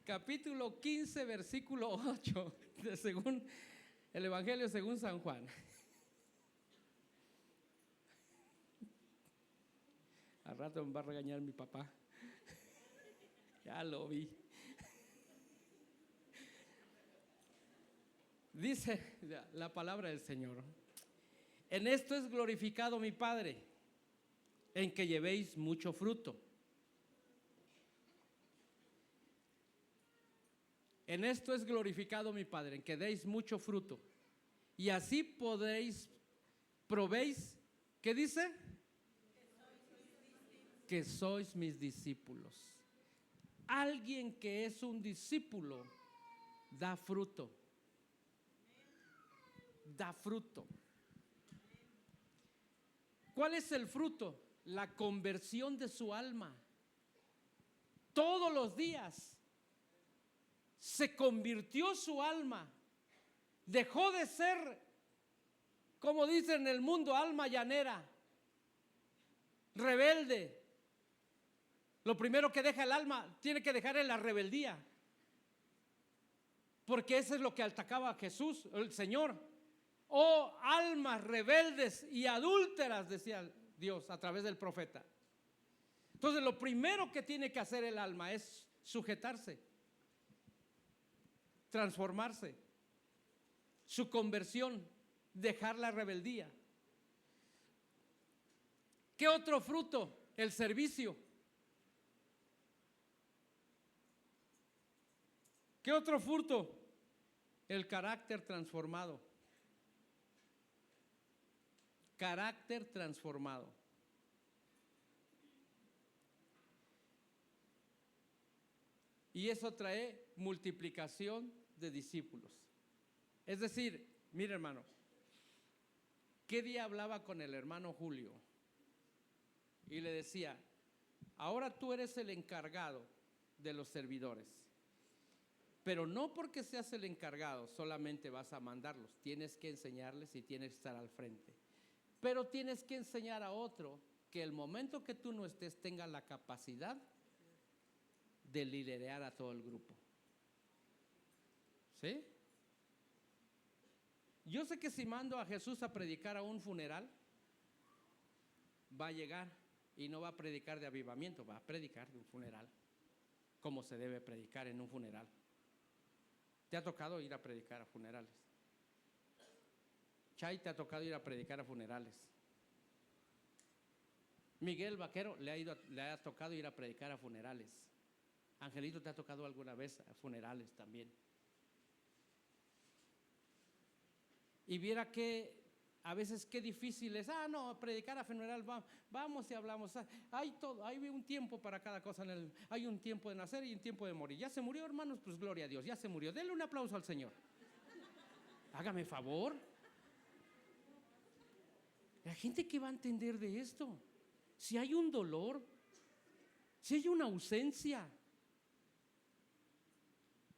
Capítulo 15, versículo 8, según el Evangelio según San Juan. Al rato me va a regañar mi papá. Ya lo vi. Dice la palabra del Señor: en esto es glorificado mi Padre, en que llevéis mucho fruto. En esto es glorificado mi Padre, en que deis mucho fruto. Y así probéis, ¿qué dice? Que sois mis discípulos. Alguien que es un discípulo da fruto. Da fruto. ¿Cuál es el fruto? La conversión de su alma. Todos los días se convirtió su alma. Dejó de ser, como dicen en el mundo, alma llanera, rebelde. Lo primero que deja el alma, tiene que dejar en la rebeldía. Porque eso es lo que atacaba a Jesús, el Señor. Oh, almas rebeldes y adúlteras, decía Dios a través del profeta. Entonces lo primero que tiene que hacer el alma es sujetarse, transformarse, su conversión, dejar la rebeldía. ¿Qué otro fruto? El servicio. ¿Qué otro fruto? El carácter transformado. Carácter transformado. Y eso trae multiplicación de discípulos. Es decir, mire hermano, ¿qué día hablaba con el hermano Julio? Y le decía: ahora tú eres el encargado de los servidores. Pero no porque seas el encargado solamente vas a mandarlos. Tienes que enseñarles y tienes que estar al frente. Pero tienes que enseñar a otro que el momento que tú no estés tenga la capacidad de liderar a todo el grupo. ¿Sí? Yo sé que si mando a Jesús a predicar a un funeral, va a llegar y no va a predicar de avivamiento, va a predicar de un funeral, como se debe predicar en un funeral. ¿Te ha tocado ir a predicar a funerales? Chay, ¿te ha tocado ir a predicar a funerales? Miguel Vaquero le ha tocado ir a predicar a funerales. Angelito, ¿te ha tocado alguna vez a funerales también? Y viera que a veces qué difícil es. No, predicar a funeral, vamos y hablamos. Hay un tiempo para cada cosa. Hay un tiempo de nacer y un tiempo de morir. ¿Ya se murió, hermanos? Pues gloria a Dios, ya se murió. Denle un aplauso al Señor. Hágame favor. La gente que va a entender de esto, si hay un dolor, si hay una ausencia,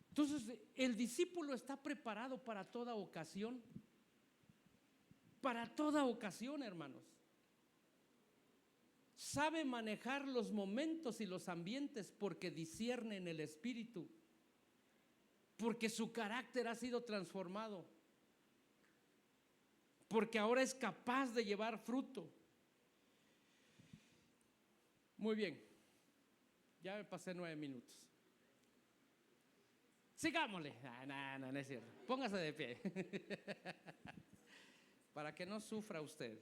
entonces el discípulo está preparado para toda ocasión. Para toda ocasión, hermanos. sabe manejar los momentos y los ambientes porque discierne en el espíritu, porque su carácter ha sido transformado, porque ahora es capaz de llevar fruto. Muy bien, ya me pasé 9 minutos. Sigámosle. No es cierto. Póngase de pie para que no sufra usted.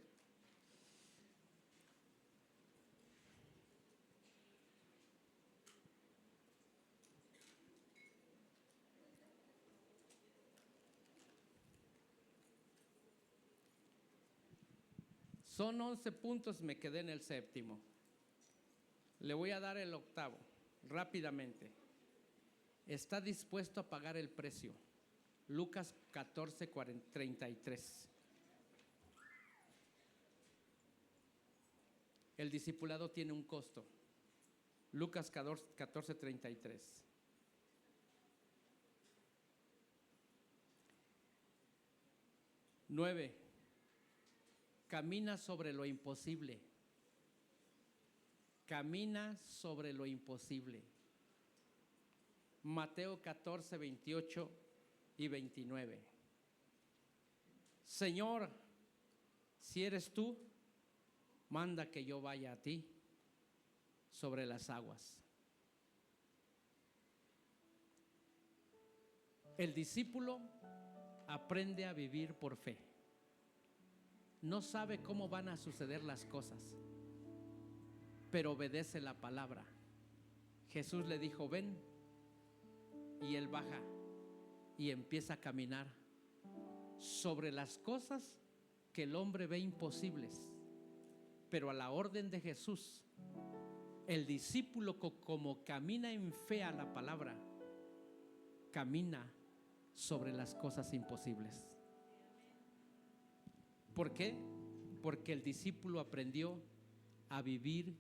Son 11 puntos, me quedé en el séptimo. Le voy a dar el octavo rápidamente. Está dispuesto a pagar el precio. Lucas 14, 33. El discipulado tiene un costo. Lucas 14, 33. Nueve. Camina sobre lo imposible. Camina sobre lo imposible. Mateo 14, 28 y 29. Señor, si eres tú, manda que yo vaya a ti sobre las aguas. El discípulo aprende a vivir por fe. No sabe cómo van a suceder las cosas, pero obedece la palabra. Jesús le dijo, ven, y él baja y empieza a caminar sobre las cosas que el hombre ve imposibles, pero a la orden de Jesús, el discípulo como camina en fe a la palabra, camina sobre las cosas imposibles. ¿Por qué? Porque el discípulo aprendió a vivir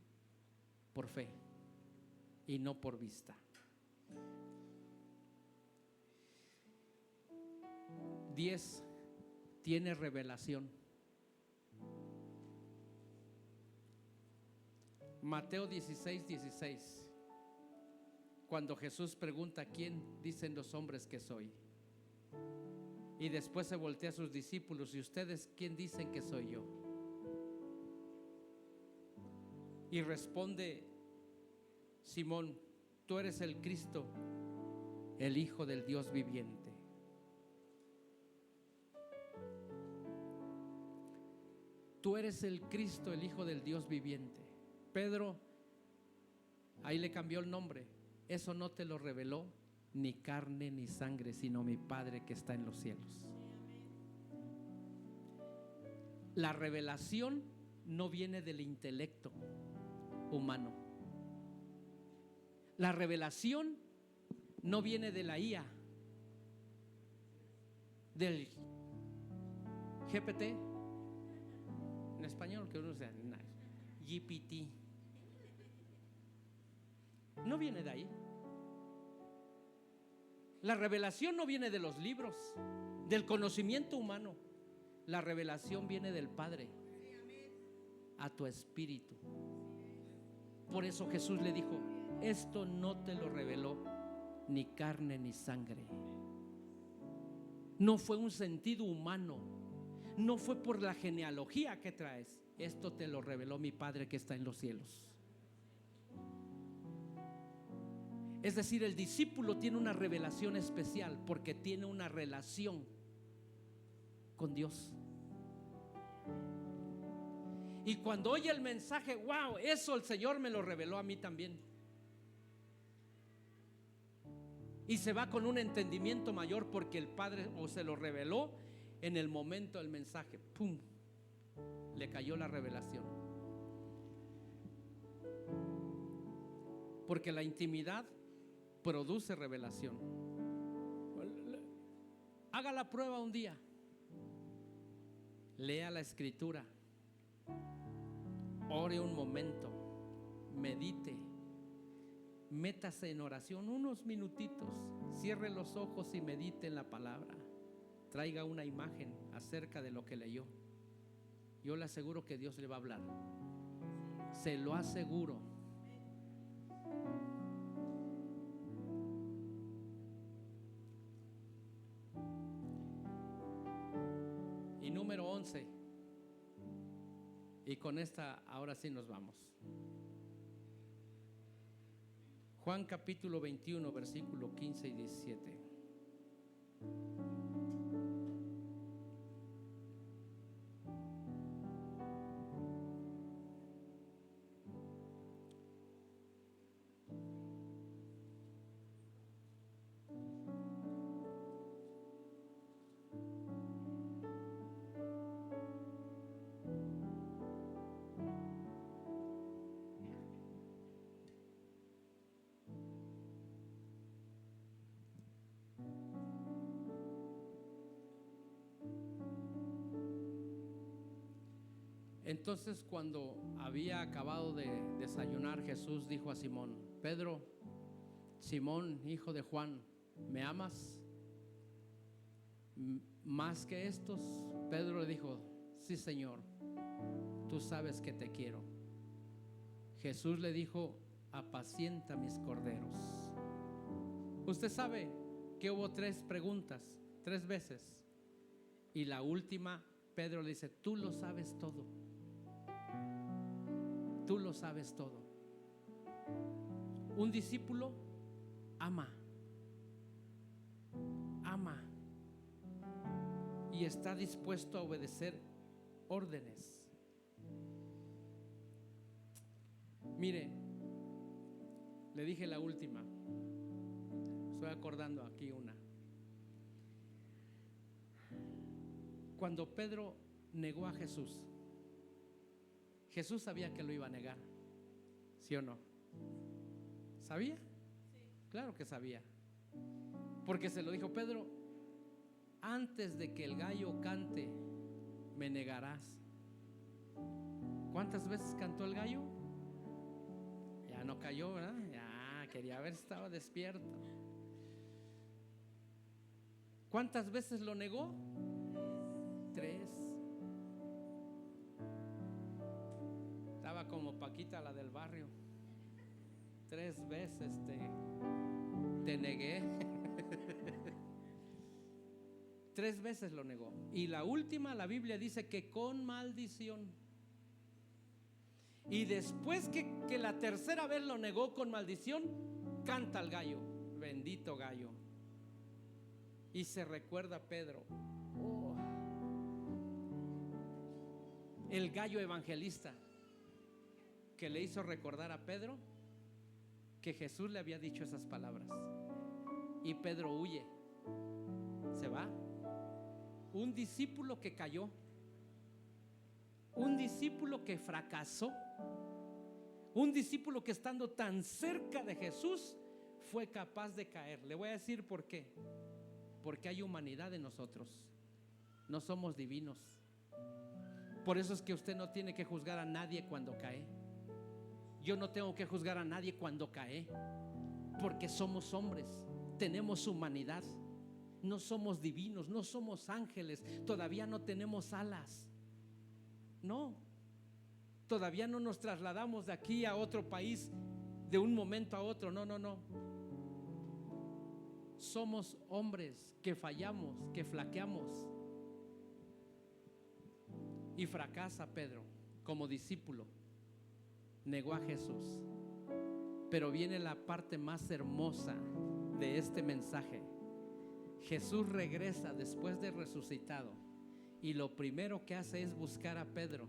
por fe y no por vista. 10. Tiene revelación. Mateo 16, 16. Cuando Jesús pregunta, ¿quién dicen los hombres que soy? Y después se voltea a sus discípulos, ¿y ustedes quién dicen que soy yo? Y responde Simón, tú eres el Cristo, el Hijo del Dios viviente. Tú eres el Cristo, el Hijo del Dios viviente. Pedro, ahí le cambió el nombre. Eso no te lo reveló ni carne ni sangre, sino mi Padre que está en los cielos. La revelación no viene del intelecto humano. La revelación no viene de la IA, del GPT, en español que uno sea GPT. No viene de ahí. La revelación no viene de los libros, del conocimiento humano. La revelación viene del Padre a tu espíritu. Por eso Jesús le dijo, esto no te lo reveló ni carne ni sangre. No fue un sentido humano, no fue por la genealogía que traes. Esto te lo reveló mi Padre que está en los cielos. Es decir, el discípulo tiene una revelación especial porque tiene una relación con Dios. Y cuando oye el mensaje, wow, eso el Señor me lo reveló a mí también. Y se va con un entendimiento mayor porque el Padre o se lo reveló en el momento del mensaje. ¡Pum! Le cayó la revelación. Porque la intimidad produce revelación. Haga la prueba un día. Lea la escritura. Ore un momento. Medite. Métase en oración unos minutitos. Cierre los ojos y medite en la palabra. Traiga una imagen acerca de lo que leyó. Yo le aseguro que Dios le va a hablar. Se lo aseguro. Y número 11. Y con esta ahora sí nos vamos. Juan capítulo 21, versículo 15 y 17. Entonces, cuando había acabado de desayunar, Jesús dijo a Simón: Pedro, Simón, hijo de Juan, ¿me amas más que estos? Pedro le dijo: sí, Señor, tú sabes que te quiero. Jesús le dijo: apacienta mis corderos. Usted sabe que hubo 3 preguntas, 3 veces. Y la última, Pedro le dice: tú lo sabes todo. Tú lo sabes todo. Un discípulo ama y está dispuesto a obedecer órdenes. Mire, le dije la última, estoy acordando aquí una. Cuando Pedro negó a Jesús, Jesús sabía que lo iba a negar, ¿sí o no? ¿Sabía? Sí. Claro que sabía, porque se lo dijo: Pedro, antes de que el gallo cante, me negarás. ¿Cuántas veces cantó el gallo? Ya no cayó, ¿verdad? Ya quería ver si estaba despierto. ¿Cuántas veces lo negó? 3. Estaba como Paquita, la del barrio. 3 veces te negué. 3 veces lo negó. Y la última, la Biblia dice que con maldición. Y después que la tercera vez lo negó con maldición, canta el gallo, bendito gallo. Y se recuerda a Pedro, el gallo evangelista, que le hizo recordar a Pedro que Jesús le había dicho esas palabras. Y Pedro huye, se va. Un discípulo que cayó, un discípulo que fracasó, un discípulo que estando tan cerca de Jesús fue capaz de caer. Le voy a decir por qué. Porque hay humanidad en nosotros, no somos divinos. Por eso es que usted no tiene que juzgar a nadie cuando cae. Yo no tengo que juzgar a nadie cuando cae, porque somos hombres, tenemos humanidad. No somos divinos, no somos ángeles, todavía no tenemos alas. No, todavía no nos trasladamos de aquí a otro país de un momento a otro. No. Somos hombres que fallamos, que flaqueamos. Y fracasa Pedro como discípulo. Negó a Jesús. Pero viene la parte más hermosa de este mensaje. Jesús regresa después de resucitado y lo primero que hace es buscar a Pedro.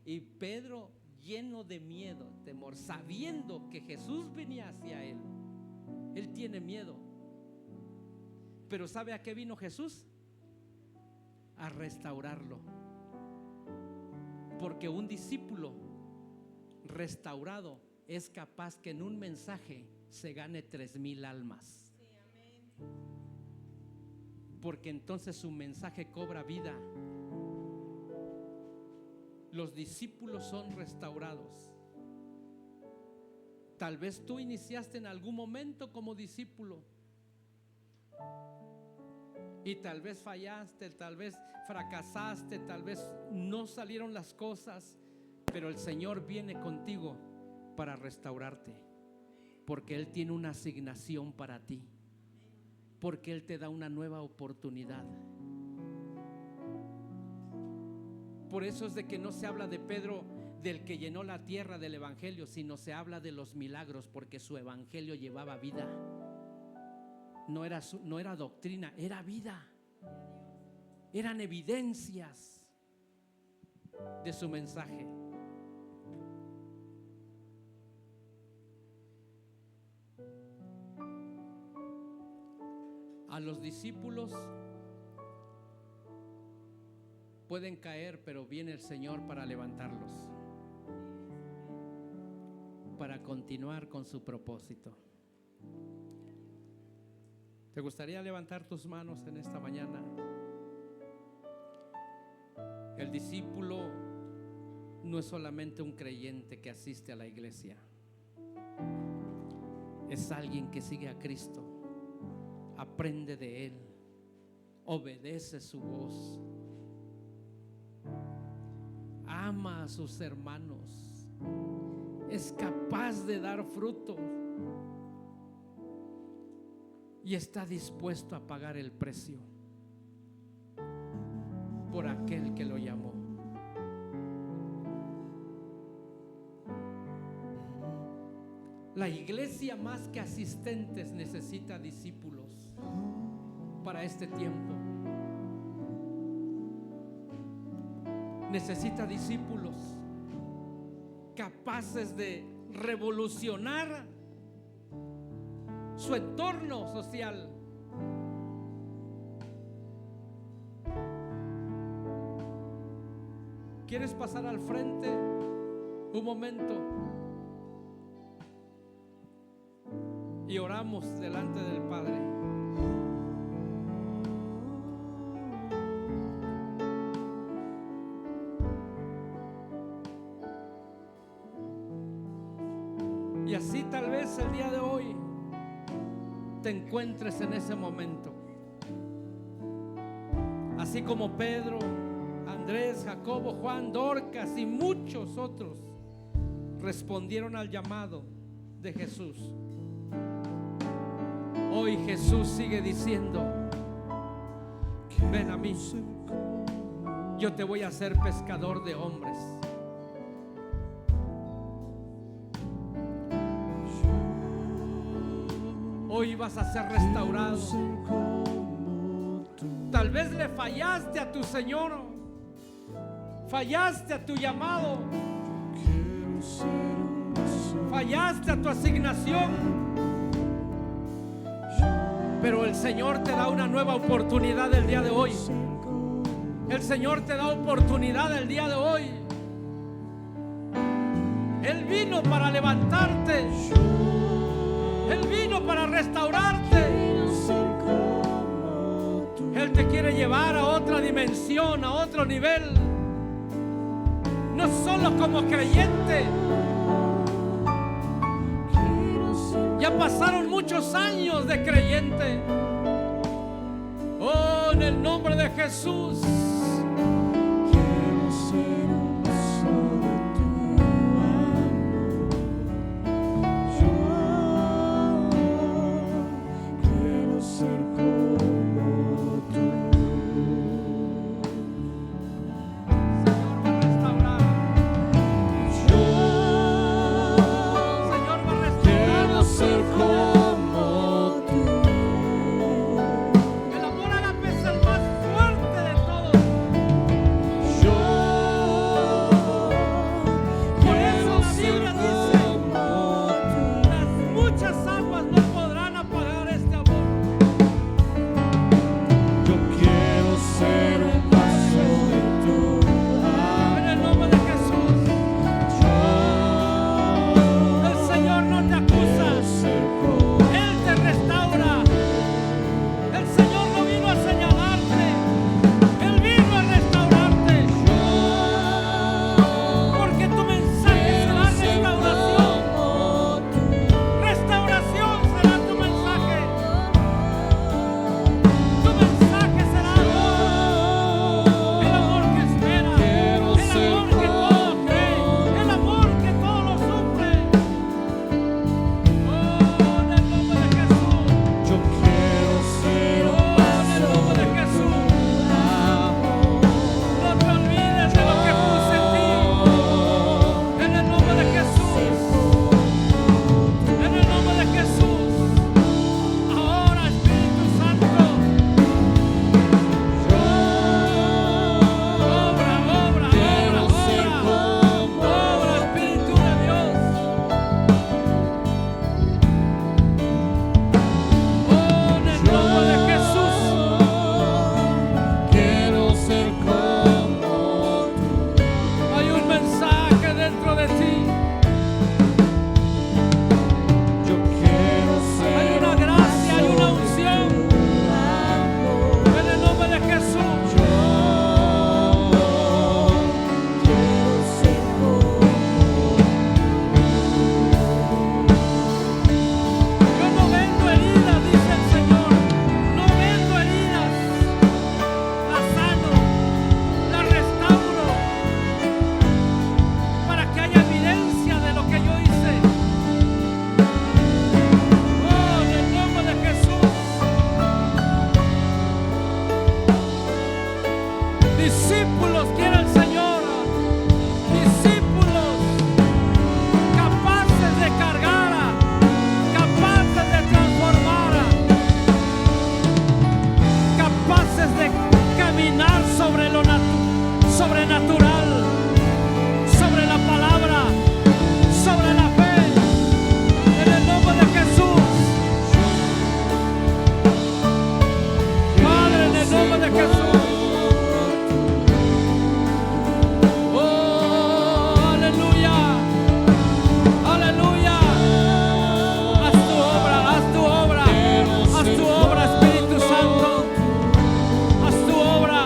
Y Pedro, lleno de miedo, temor, sabiendo que Jesús venía hacia él, él tiene miedo. Pero ¿sabe a qué vino Jesús? A restaurarlo. Porque un discípulo restaurado es capaz que en un mensaje se gane 3,000 almas. Porque entonces su mensaje cobra vida. Los discípulos son restaurados. Tal vez tú iniciaste en algún momento como discípulo y tal vez fallaste, tal vez fracasaste, tal vez no salieron las cosas, Pero el Señor viene contigo para restaurarte, porque Él tiene una asignación para ti, porque Él te da una nueva oportunidad. Por eso es de que no se habla de Pedro, del que llenó la tierra del evangelio, sino se habla de los milagros, porque su evangelio llevaba vida. No era doctrina, era vida. Eran evidencias de su mensaje. A los discípulos pueden caer, pero viene el Señor para levantarlos, para continuar con su propósito. ¿Te gustaría levantar tus manos en esta mañana? El discípulo no es solamente un creyente que asiste a la iglesia, es alguien que sigue a Cristo, aprende de Él, obedece su voz, ama a sus hermanos, es capaz de dar fruto y está dispuesto a pagar el precio por aquel que lo llamó. La iglesia, más que asistentes, necesita discípulos para este tiempo. Necesita discípulos capaces de revolucionar su entorno social. ¿Quieres pasar al frente un momento? Y oramos delante del Padre. Y así tal vez el día de hoy te encuentres en ese momento. Así como Pedro, Andrés, Jacobo, Juan, Dorcas y muchos otros respondieron al llamado de Jesús. Hoy Jesús sigue diciendo: ven a mí, yo te voy a hacer pescador de hombres. Hoy vas a ser restaurado. Tal vez le fallaste a tu Señor, fallaste a tu llamado, fallaste a tu asignación, pero el Señor te da una nueva oportunidad el día de hoy. El Señor te da oportunidad el día de hoy. Él vino para levantarte. Él vino para restaurarte. Él te quiere llevar a otra dimensión, a otro nivel. No solo como creyente. Ya pasaron muchos años de creyente. Oh, en el nombre de Jesús. Quiero ser un vaso de tu amor. Yo quiero ser como tú. Señor va a restaurar. Quiero ser como tú. El amor ágape es el más fuerte de todos. Oh, en el nombre de Jesús. Discípulos quiere el Señor. Discípulos capaces de cargar, capaces de transformar, capaces de caminar sobre lo sobrenatural, sobre la palabra, sobre la fe, en el nombre de Jesús. Padre, en el nombre de Jesús. Oh, aleluya, aleluya. Haz tu obra, haz tu obra, haz tu obra, Espíritu Santo. Haz tu obra.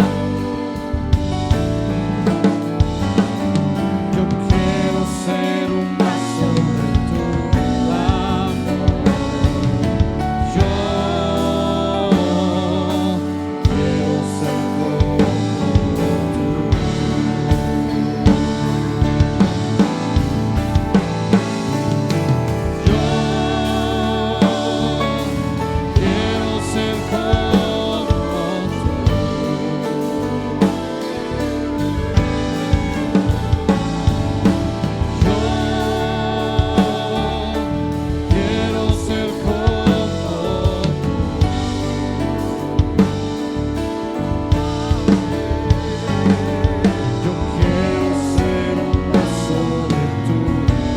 Yo quiero ser un vaso de tu amor. Yo quiero ser como tú. Yo quiero ser como tú. Quiero ser como yo quiero ser un vaso de tu amor.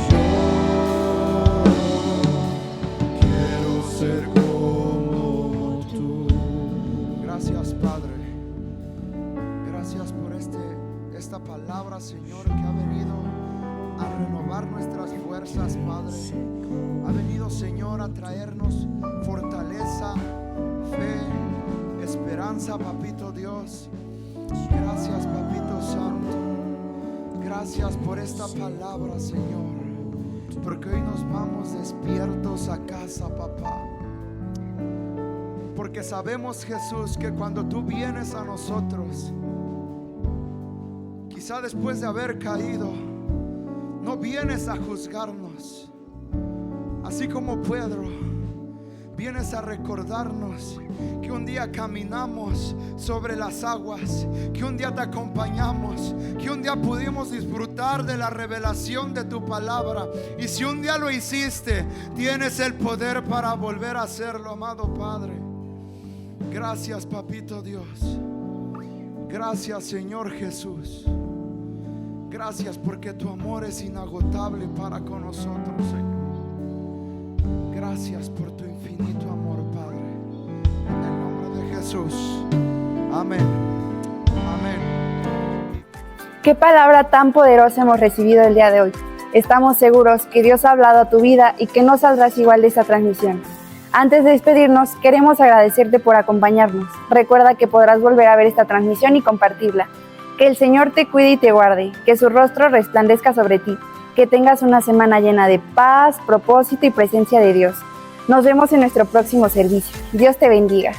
Yo quiero ser como tú. Gracias, Padre. Gracias por esta palabra, Señor, que ha venido a renovar nuestras fuerzas, Padre. Ha venido, Señor, a traernos fortaleza, fe, esperanza, Papito Dios. Gracias, Papito Santo. Gracias por esta palabra, Señor, porque hoy nos vamos despiertos a casa, papá. Porque sabemos, Jesús, que cuando tú vienes a nosotros, quizá después de haber caído, no vienes a juzgarnos. Así como Pedro, vienes a recordarnos que un día caminamos sobre las aguas, que un día te acompañamos, que un día pudimos disfrutar de la revelación de tu palabra. Y si un día lo hiciste, tienes el poder para volver a hacerlo, amado Padre. Gracias, Papito Dios. Gracias, Señor Jesús. Gracias porque tu amor es inagotable para con nosotros, Señor. Gracias por tu infinito amor, Padre. En el nombre de Jesús. Amén. Amén. Qué palabra tan poderosa hemos recibido el día de hoy. Estamos seguros que Dios ha hablado a tu vida y que no saldrás igual de esta transmisión. Antes de despedirnos, queremos agradecerte por acompañarnos. Recuerda que podrás volver a ver esta transmisión y compartirla. Que el Señor te cuide y te guarde, que su rostro resplandezca sobre ti, que tengas una semana llena de paz, propósito y presencia de Dios. Nos vemos en nuestro próximo servicio. Dios te bendiga.